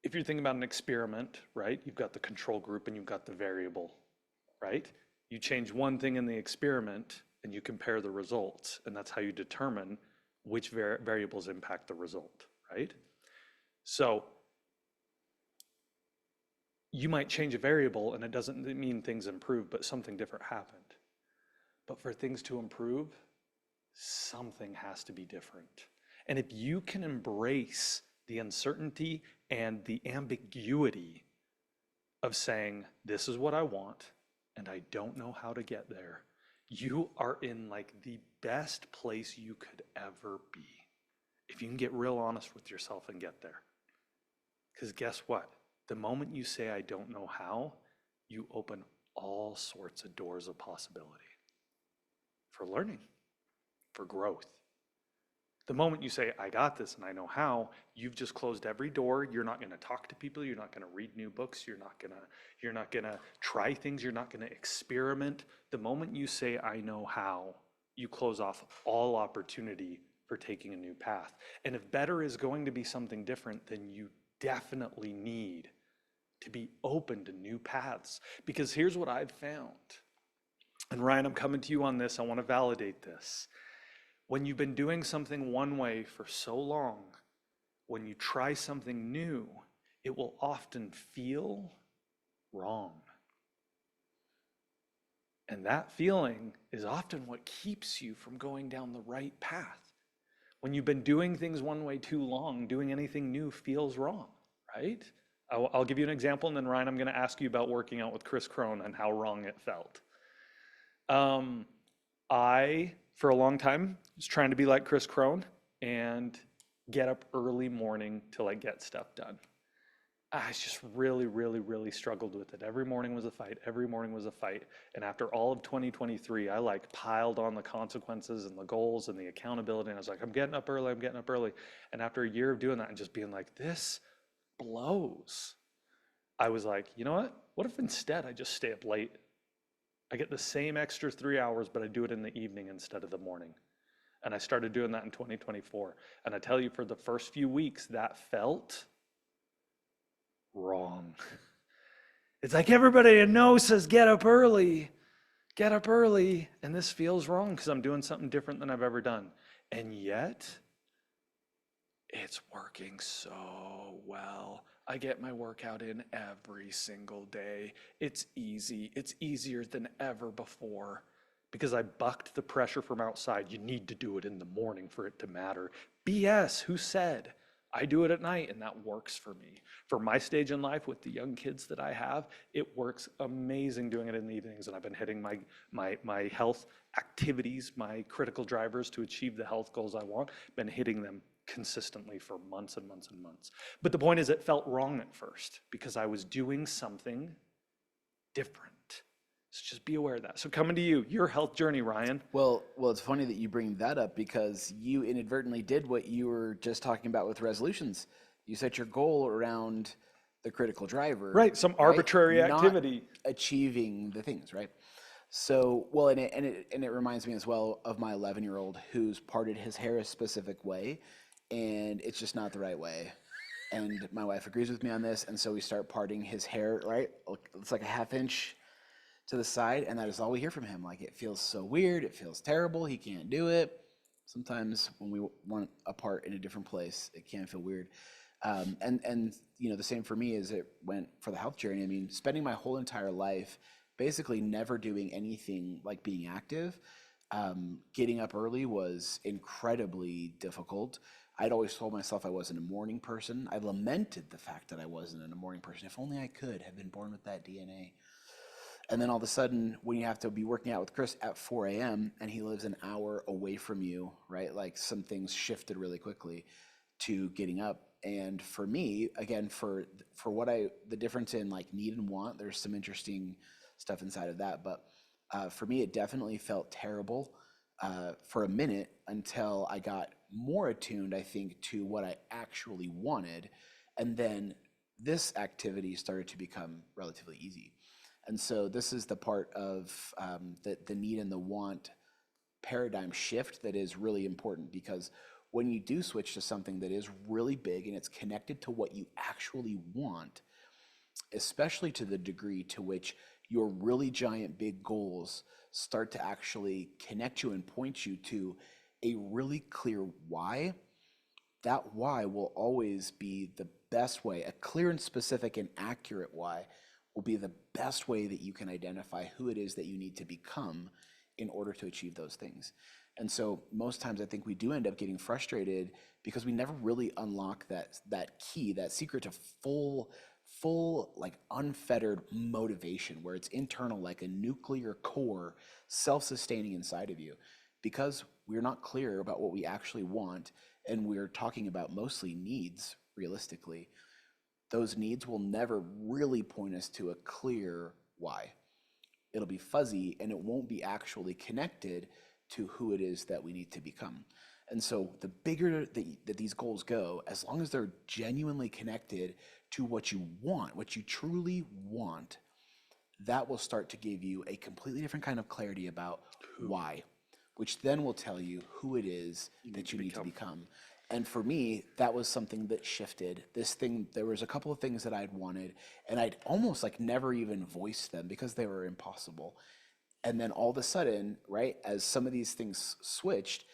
if you're thinking about an experiment, right, you've got the control group and you've got the variable, right? You change one thing in the experiment and you compare the results, and that's how you determine which variables impact the result, right? So you might change a variable and it doesn't mean things improve, but something different happened. But for things to improve, something has to be different. And if you can embrace the uncertainty and the ambiguity of saying, this is what I want, and I don't know how to get there, you are in like the best place you could ever be. If you can get real honest with yourself and get there. Because guess what? The moment you say, I don't know how, you open all sorts of doors of possibility for learning, for growth. The moment you say, I got this and I know how, you've just closed every door. You're not going to talk to people. You're not going to read new books. You're not going to try things. You're not going to experiment. The moment you say, I know how, you close off all opportunity for taking a new path. And if better is going to be something different, then you definitely need to be open to new paths. Because here's what I've found. And Ryan, I'm coming to you on this. I want to validate this. When you've been doing something one way for so long, when you try something new, it will often feel wrong. And that feeling is often what keeps you from going down the right path. When you've been doing things one way too long, doing anything new feels wrong, right? I'll give you an example, and then Ryan, I'm going to ask you about working out with Chris Crone and how wrong it felt. I, for a long time, was trying to be like Chris Crone and get up early morning to like get stuff done. I just really struggled with it. Every morning was a fight. Every morning was a fight. And after all of 2023, I like piled on the consequences and the goals and the accountability. And I was like, I'm getting up early. I'm getting up early. And after a year of doing that and just being like, this blows, I was like, you know what? What if instead I just stay up late? I get the same extra 3 hours, but I do it in the evening instead of the morning. And I started doing that in 2024. And I tell you, for the first few weeks, that felt wrong. It's like everybody I know says, get up early, and this feels wrong because I'm doing something different than I've ever done. And yet, it's working so well. I get my workout in every single day. It's easy. It's easier than ever before because I bucked the pressure from outside. You need to do it in the morning for it to matter. BS, who said? I do it at night and that works for me. For my stage in life with the young kids that I have, it works amazing doing it in the evenings, and I've been hitting my health activities, my critical drivers to achieve the health goals I want, been hitting them consistently for months and months and months. But the point is, it felt wrong at first because I was doing something different. So just be aware of that. So coming to you, your health journey, Ryan. Well, it's funny that you bring that up because you inadvertently did what you were just talking about with resolutions. You set your goal around the critical driver. Right, some arbitrary activity. Not achieving the things, right? So, well, and it reminds me as well of my 11-year-old who's parted his hair a specific way, and it's just not the right way. And my wife agrees with me on this, and so we start parting his hair, right? It's like a ½ inch to the side, and that is all we hear from him. Like, it feels so weird, it feels terrible, he can't do it. Sometimes when we want a part in a different place, it can feel weird. And you know, the same for me as it went for the health journey. I mean, spending my whole entire life basically never doing anything like being active, Getting up early was incredibly difficult. I'd always told myself I wasn't a morning person. I lamented the fact that I wasn't a morning person. If only I could have been born with that DNA. And then all of a sudden, when you have to be working out with Chris at 4 a.m. and he lives an hour away from you, right? Like some things shifted really quickly to getting up. And for me, again, for the difference in like need and want, there's some interesting stuff inside of that. But for me, it definitely felt terrible for a minute until I got more attuned, I think, to what I actually wanted. And then this activity started to become relatively easy. And so this is the part of the need and the want paradigm shift that is really important, because when you do switch to something that is really big and it's connected to what you actually want, especially to the degree to which your really giant big goals start to actually connect you and point you to a really clear why, that why will always be the best way. A clear and specific and accurate why will be the best way that you can identify who it is that you need to become in order to achieve those things. And so most times I think we do end up getting frustrated because we never really unlock that key, that secret to full like unfettered motivation, where it's internal, like a nuclear core, self-sustaining inside of you. Because we're not clear about what we actually want, and we're talking about mostly needs realistically, those needs will never really point us to a clear why. It'll be fuzzy and it won't be actually connected to who it is that we need to become. And so the bigger that these goals go, as long as they're genuinely connected to what you want, what you truly want, that will start to give you a completely different kind of clarity about why, which then will tell you who it is that you need to become. And for me, that was something that shifted. This thing, there was a couple of things that I'd wanted, and I'd almost like never even voiced them because they were impossible. And then all of a sudden, right, as some of these things switched,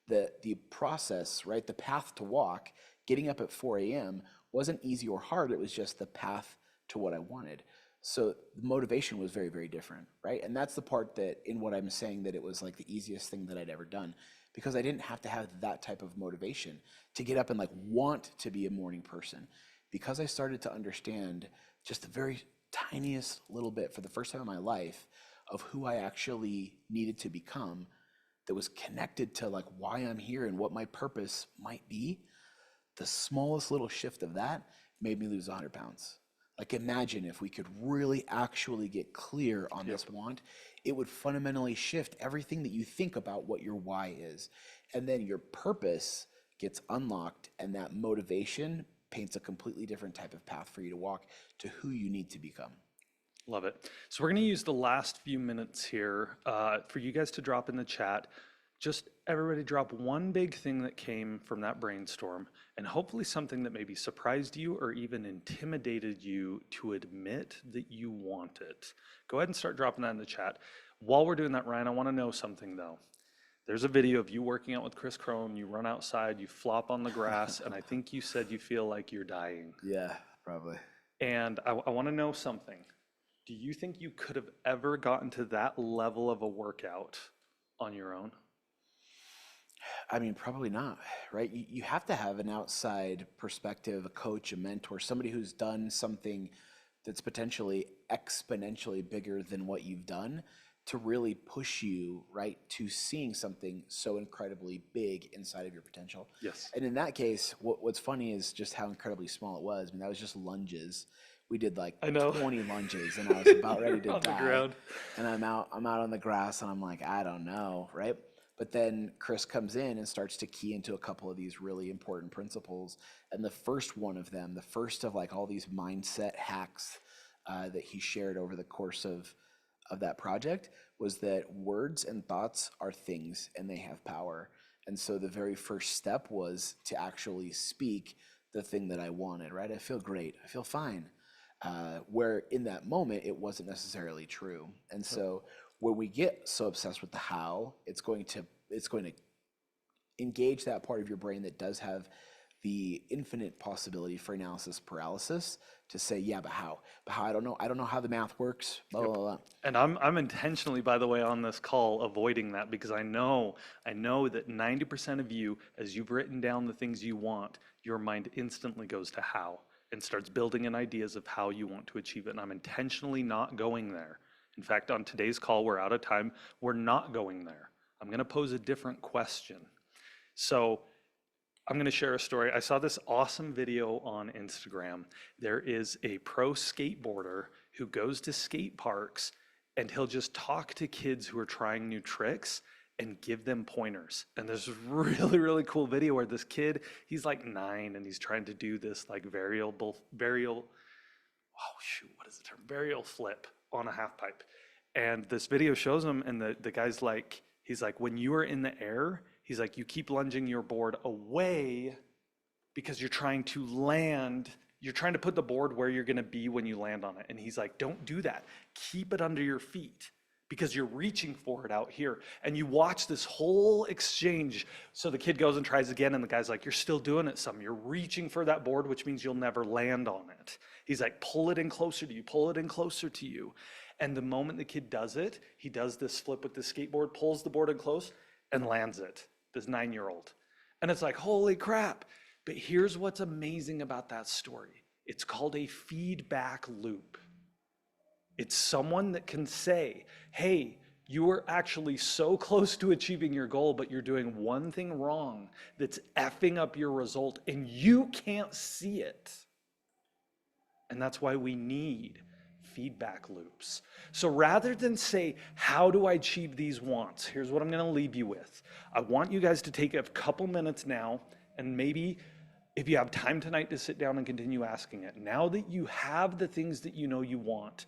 the process, right, the path to walk, getting up at 4 a.m. wasn't easy or hard. It was just the path to what I wanted. So the motivation was very, very different, right? And that's the part that in what I'm saying that it was like the easiest thing that I'd ever done, because I didn't have to have that type of motivation to get up and like want to be a morning person, because I started to understand just the very tiniest little bit for the first time in my life of who I actually needed to become, that was connected to like why I'm here and what my purpose might be. The smallest little shift of that made me lose 100 pounds. Like imagine if we could really actually get clear on this want, it would fundamentally shift everything that you think about what your why is. And then your purpose gets unlocked, and that motivation paints a completely different type of path for you to walk to who you need to become. Love it. So we're going to use the last few minutes here for you guys to drop in the chat. Just everybody drop one big thing that came from that brainstorm, and hopefully something that maybe surprised you or even intimidated you to admit that you want it. Go ahead and start dropping that in the chat. While we're doing that, Ryan, I want to know something though. There's a video of you working out with Chris Crone. You run outside, you flop on the grass, and I think you said you feel like you're dying. Yeah, probably. And I want to know something. Do you think you could have ever gotten to that level of a workout on your own? I mean, probably not, right? You have to have an outside perspective, a coach, a mentor, somebody who's done something that's potentially exponentially bigger than what you've done to really push you, right, to seeing something so incredibly big inside of your potential. Yes. And in that case, what's funny is just how incredibly small it was. I mean, that was just lunges. We did like 20 lunges, and I was about ready to On the die. ground. And I'm out on the grass, and I'm like, I don't know, right? But then Chris comes in and starts to key into a couple of these really important principles. And the first one of them, the first of like all these mindset hacks that he shared over the course of that project, was that words and thoughts are things and they have power. And so the very first step was to actually speak the thing that I wanted, right? I feel great. I feel fine. Where in that moment, it wasn't necessarily true. And so when we get so obsessed with the how, it's going to engage that part of your brain that does have the infinite possibility for analysis paralysis to say, yeah, but how? But how? I don't know how the math works. Blah, blah, blah. And I'm intentionally, by the way, on this call avoiding that because I know that 90% of you, as you've written down the things you want, your mind instantly goes to how and starts building in ideas of how you want to achieve it. And I'm intentionally not going there. In fact, on today's call, we're out of time. We're not going there. I'm going to pose a different question. So I'm going to share a story. I saw this awesome video on Instagram. There is a pro skateboarder who goes to skate parks and he'll just talk to kids who are trying new tricks and give them pointers. And there's a really, really cool video where this kid, he's like 9 and he's trying to do this like varial flip on a half pipe. And this video shows him and the guy's like, he's like, when you are in the air, he's like, you keep lunging your board away because you're trying to land, you're trying to put the board where you're gonna be when you land on it. And he's like, don't do that. Keep it under your feet because you're reaching for it out here. And you watch this whole exchange. So the kid goes and tries again and the guy's like, you're still doing it some. You're reaching for that board, which means you'll never land on it. He's like, pull it in closer to you, pull it in closer to you. And the moment the kid does it, he does this flip with the skateboard, pulls the board in close and lands it. This 9-year-old. And it's like, holy crap. But here's what's amazing about that story. It's called a feedback loop. It's someone that can say, hey, you were actually so close to achieving your goal, but you're doing one thing wrong that's effing up your result and you can't see it. And that's why we need feedback loops. So rather than say, how do I achieve these wants? Here's what I'm going to leave you with. I want you guys to take a couple minutes now, and maybe if you have time tonight to sit down and continue asking it. Now that you have the things that you know you want,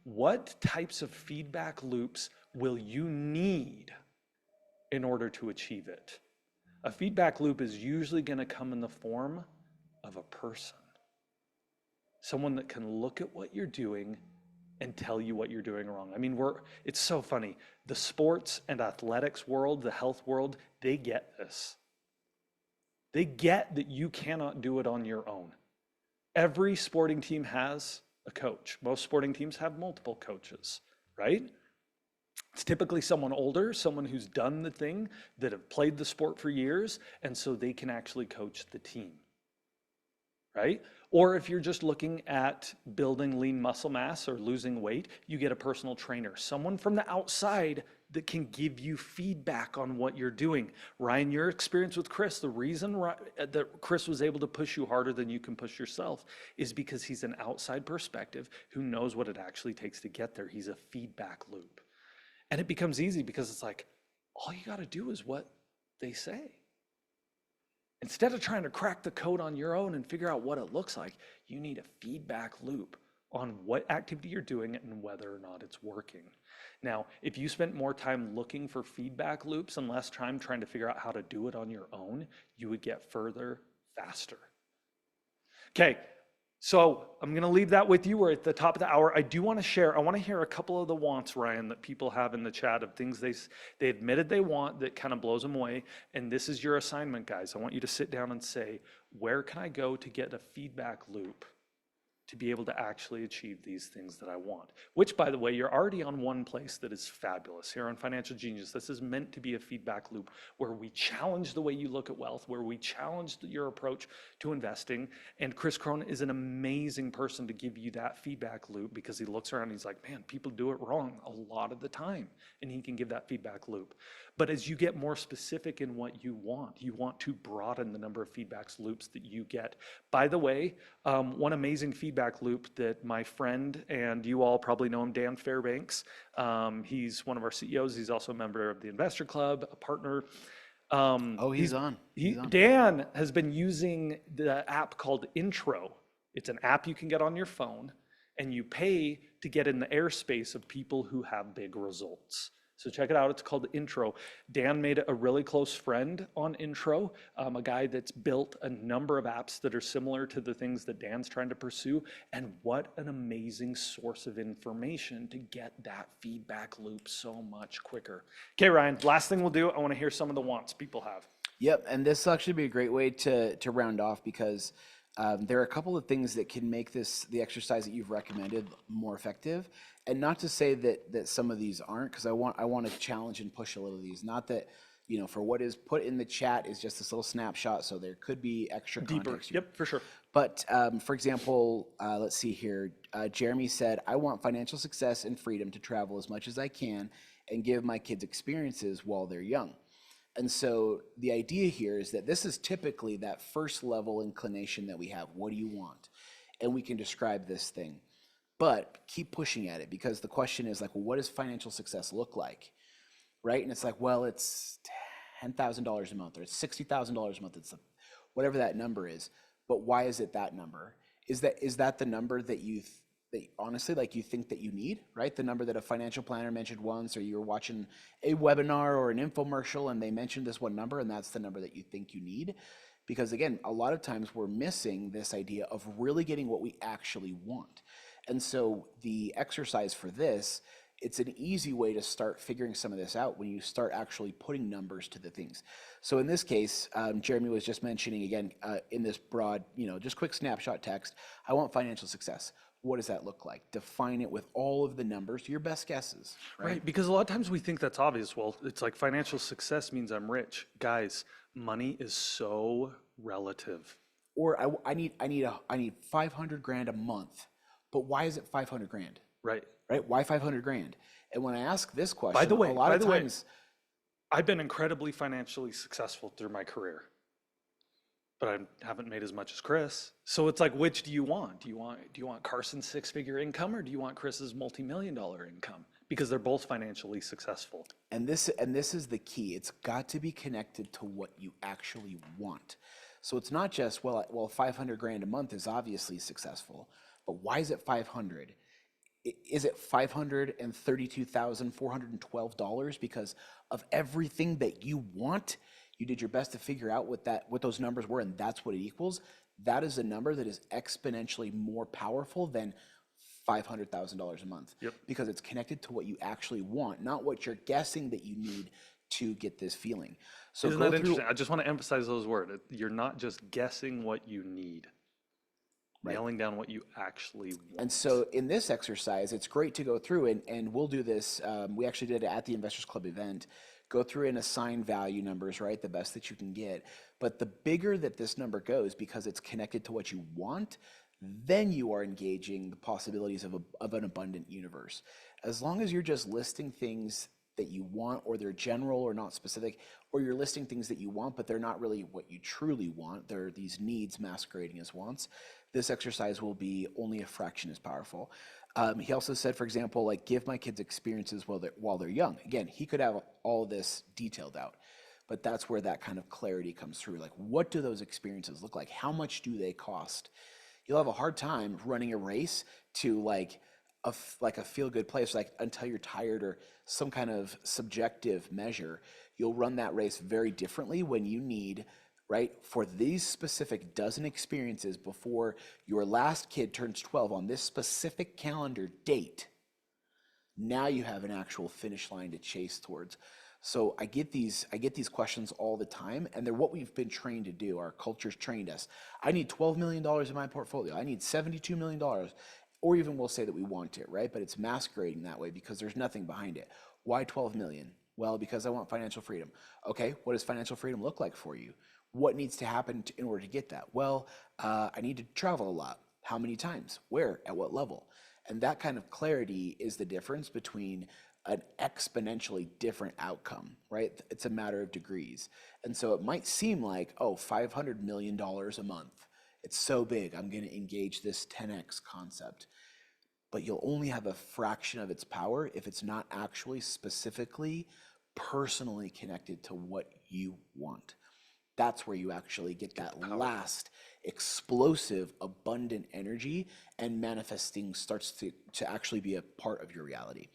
what types of feedback loops will you need in order to achieve it? A feedback loop is usually going to come in the form of a person. Someone that can look at what you're doing and tell you what you're doing wrong. I mean, it's so funny. The sports and athletics world, the health world, they get this. They get that you cannot do it on your own. Every sporting team has a coach. Most sporting teams have multiple coaches, right? It's typically someone older, someone who's done the thing, that have played the sport for years, and so they can actually coach the team, right? Or if you're just looking at building lean muscle mass or losing weight, you get a personal trainer, someone from the outside that can give you feedback on what you're doing. Ryan, your experience with Chris, the reason that Chris was able to push you harder than you can push yourself is because he's an outside perspective who knows what it actually takes to get there. He's a feedback loop. And it becomes easy because it's like, all you got to do is what they say. Instead of trying to crack the code on your own and figure out what it looks like, you need a feedback loop on what activity you're doing and whether or not it's working. Now, if you spent more time looking for feedback loops and less time trying to figure out how to do it on your own, you would get further faster. Okay, so I'm going to leave that with you. We're at the top of the hour. I want to hear a couple of the wants, Ryan, that people have in the chat of things they admitted they want that kind of blows them away. And this is your assignment, guys. I want you to sit down and say, where can I go to get a feedback loop to be able to actually achieve these things that I want? Which, by the way, you're already on one place that is fabulous. Here on Financial Genius, this is meant to be a feedback loop where we challenge the way you look at wealth, where we challenge your approach to investing. And Chris Crone is an amazing person to give you that feedback loop because he looks around and he's like, man, people do it wrong a lot of the time. And he can give that feedback loop. But as you get more specific in what you want to broaden the number of feedback loops that you get. By the way, one amazing feedback loop that my friend, and you all probably know him, Dan Fairbanks, he's one of our CEOs. He's also a member of the Investor Club, a partner. He's on. Dan has been using the app called Intro. It's an app you can get on your phone, and you pay to get in the airspace of people who have big results. So check it out. It's called Intro. Dan made a really close friend on Intro, a guy that's built a number of apps that are similar to the things that Dan's trying to pursue. And what an amazing source of information to get that feedback loop so much quicker. Okay, Ryan, last thing we'll do, I want to hear some of the wants people have. Yep, and this will actually be a great way to round off because there are a couple of things that can make the exercise that you've recommended more effective. And not to say that some of these aren't, because I want to challenge and push a little of these. Not that, for what is put in the chat is just this little snapshot, so there could be extra Deeper. context here. Yep, for sure. But for example, let's see here. Jeremy said, I want financial success and freedom to travel as much as I can and give my kids experiences while they're young. And so the idea here is that this is typically that first level inclination that we have. What do you want? And we can describe this thing. But keep pushing at it, because the question is like, well, what does financial success look like? Right? And it's like, well, it's $10,000 a month, or it's $60,000 a month. It's whatever that number is. But why is it that number? Is that the number that honestly, like, you think that you need, right? The number that a financial planner mentioned once, or you were watching a webinar or an infomercial and they mentioned this one number, and that's the number that you think you need? Because again, a lot of times we're missing this idea of really getting what we actually want. And so the exercise for this, it's an easy way to start figuring some of this out when you start actually putting numbers to the things. So in this case, Jeremy was just mentioning again, in this broad, just quick snapshot text, I want financial success. What does that look like? Define it with all of the numbers, your best guesses, right? Right, because a lot of times we think that's obvious. Well, it's like financial success means I'm rich. Guys, money is so relative. Or I need 500 grand a month, but why is it 500 grand? Right. Right? Why 500 grand? And when I ask this question, By the way, a lot of times, I've been incredibly financially successful through my career, but I haven't made as much as Chris. So it's like, which do you want? Do you want Carson's six-figure income, or do you want Chris's multi-million-dollar income? Because they're both financially successful. and this is the key. It's got to be connected to what you actually want. So it's not just, well, 500 grand a month is obviously successful, but why is it 500? Is it $532,412 because of everything that you want? You did your best to figure out what those numbers were, and that's what it equals. That is a number that is exponentially more powerful than $500,000 a month. Yep. Because it's connected to what you actually want, not what you're guessing that you need to get this feeling. So Isn't go that through, interesting? I just want to emphasize those words. You're not just guessing what you need. Right. Nailing down what you actually want. And so in this exercise, it's great to go through, and we'll do this. We actually did it at the Investors Club event. Go through and assign value numbers, right? The best that you can get. But the bigger that this number goes, because it's connected to what you want, then you are engaging the possibilities of an abundant universe. As long as you're just listing things that you want, or they're general or not specific, or you're listing things that you want, but they're not really what you truly want, they're these needs masquerading as wants, this exercise will be only a fraction as powerful. He also said, for example, like, give my kids experiences while they're young. Again, he could have all this detailed out, but that's where that kind of clarity comes through. Like, what do those experiences look like? How much do they cost? You'll have a hard time running a race to like a feel-good place, like until you're tired, or some kind of subjective measure. You'll run that race very differently when you need, right, for these specific dozen experiences before your last kid turns 12 on this specific calendar date. Now you have an actual finish line to chase towards. So I get these questions all the time, and they're what we've been trained to do. Our culture's trained us. I need $12 million in my portfolio. I need $72 million. Or even we'll say that we want it, right? But it's masquerading that way because there's nothing behind it. Why 12 million? Well, because I want financial freedom. Okay, what does financial freedom look like for you? What needs to happen in order to get that? Well, I need to travel a lot. How many times? Where? At what level? And that kind of clarity is the difference between an exponentially different outcome, right? It's a matter of degrees. And so it might seem like, oh, $500 million a month. It's so big, I'm going to engage this 10x concept. But you'll only have a fraction of its power if it's not actually specifically, personally connected to what you want. That's where you actually get that last explosive, abundant energy, and manifesting starts to actually be a part of your reality.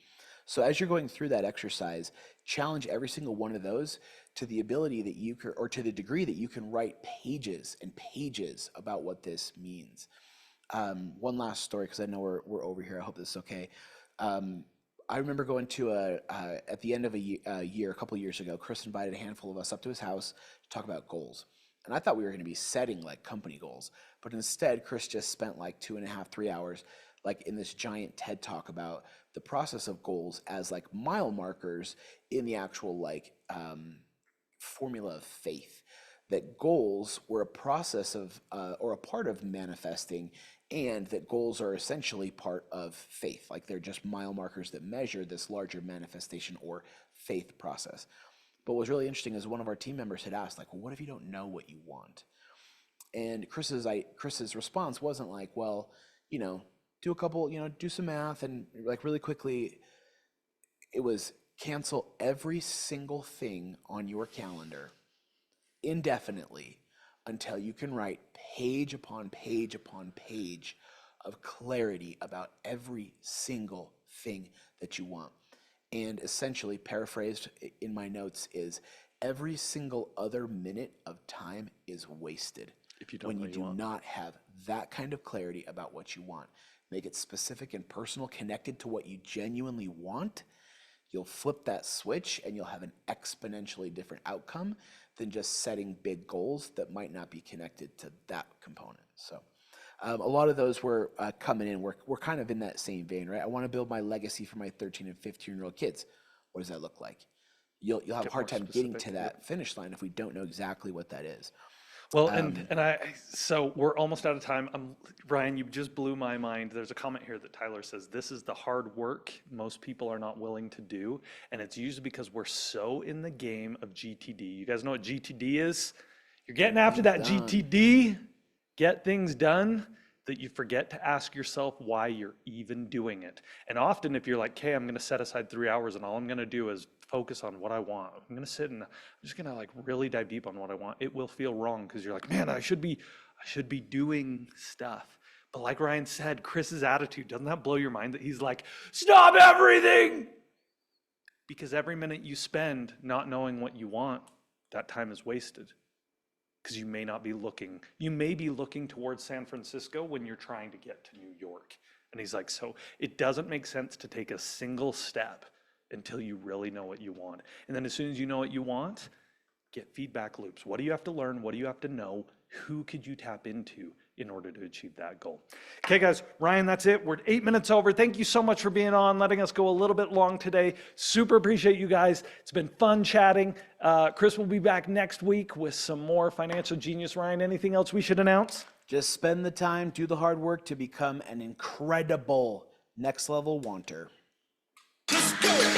So as you're going through that exercise, challenge every single one of those to the ability that you can, or to the degree that you can write pages and pages about what this means. One last story, because I know we're over here. I hope this is okay. I remember going to at the end of a year, a couple of years ago, Chris invited a handful of us up to his house to talk about goals. And I thought we were going to be setting like company goals, but instead Chris just spent like 2.5, 3 hours like in this giant TED talk about the process of goals as like mile markers in the actual like formula of faith. That goals were a process of or a part of manifesting, and that goals are essentially part of faith. Like they're just mile markers that measure this larger manifestation or faith process. But what was really interesting is one of our team members had asked, like, well, what if you don't know what you want? And Chris's response wasn't like, well, do a couple, do some math and like really quickly. It was cancel every single thing on your calendar indefinitely until you can write page upon page upon page of clarity about every single thing that you want. And essentially, paraphrased in my notes, is every single other minute of time is wasted If you don't when know you what do you want. not have that kind of clarity about what you want. Make it specific and personal, connected to what you genuinely want. You'll flip that switch and you'll have an exponentially different outcome than just setting big goals that might not be connected to that component. So a lot of those were coming in. We're kind of in that same vein, right? I want to build my legacy for my 13 and 15-year-old kids. What does that look like? You'll have a Get hard more time getting specific, to that finish line if we don't know exactly what that is. Well, so we're almost out of time. Ryan, you just blew my mind. There's a comment here that Tyler says, this is the hard work most people are not willing to do. And it's usually because we're so in the game of GTD. You guys know what GTD is? You're getting after that GTD, get things done, that you forget to ask yourself why you're even doing it. And often if you're like, okay, I'm gonna set aside 3 hours and all I'm gonna do is focus on what I want. I'm gonna sit and I'm just gonna like really dive deep on what I want. It will feel wrong because you're like, man, I should be doing stuff. But like Ryan said, Chris's attitude, doesn't that blow your mind that he's like, stop everything? Because every minute you spend not knowing what you want, that time is wasted. Because you may not be looking. You may be looking towards San Francisco when you're trying to get to New York. And he's like, so it doesn't make sense to take a single step until you really know what you want. And then as soon as you know what you want, get feedback loops. What do you have to learn? What do you have to know? Who could you tap into in order to achieve that goal? Okay, guys, Ryan, that's it. We're 8 minutes over. Thank you so much for being on, letting us go a little bit long today. Super appreciate you guys. It's been fun chatting. Chris will be back next week with some more financial genius. Ryan, anything else we should announce? Just spend the time, do the hard work to become an incredible next level wanter. Let's go.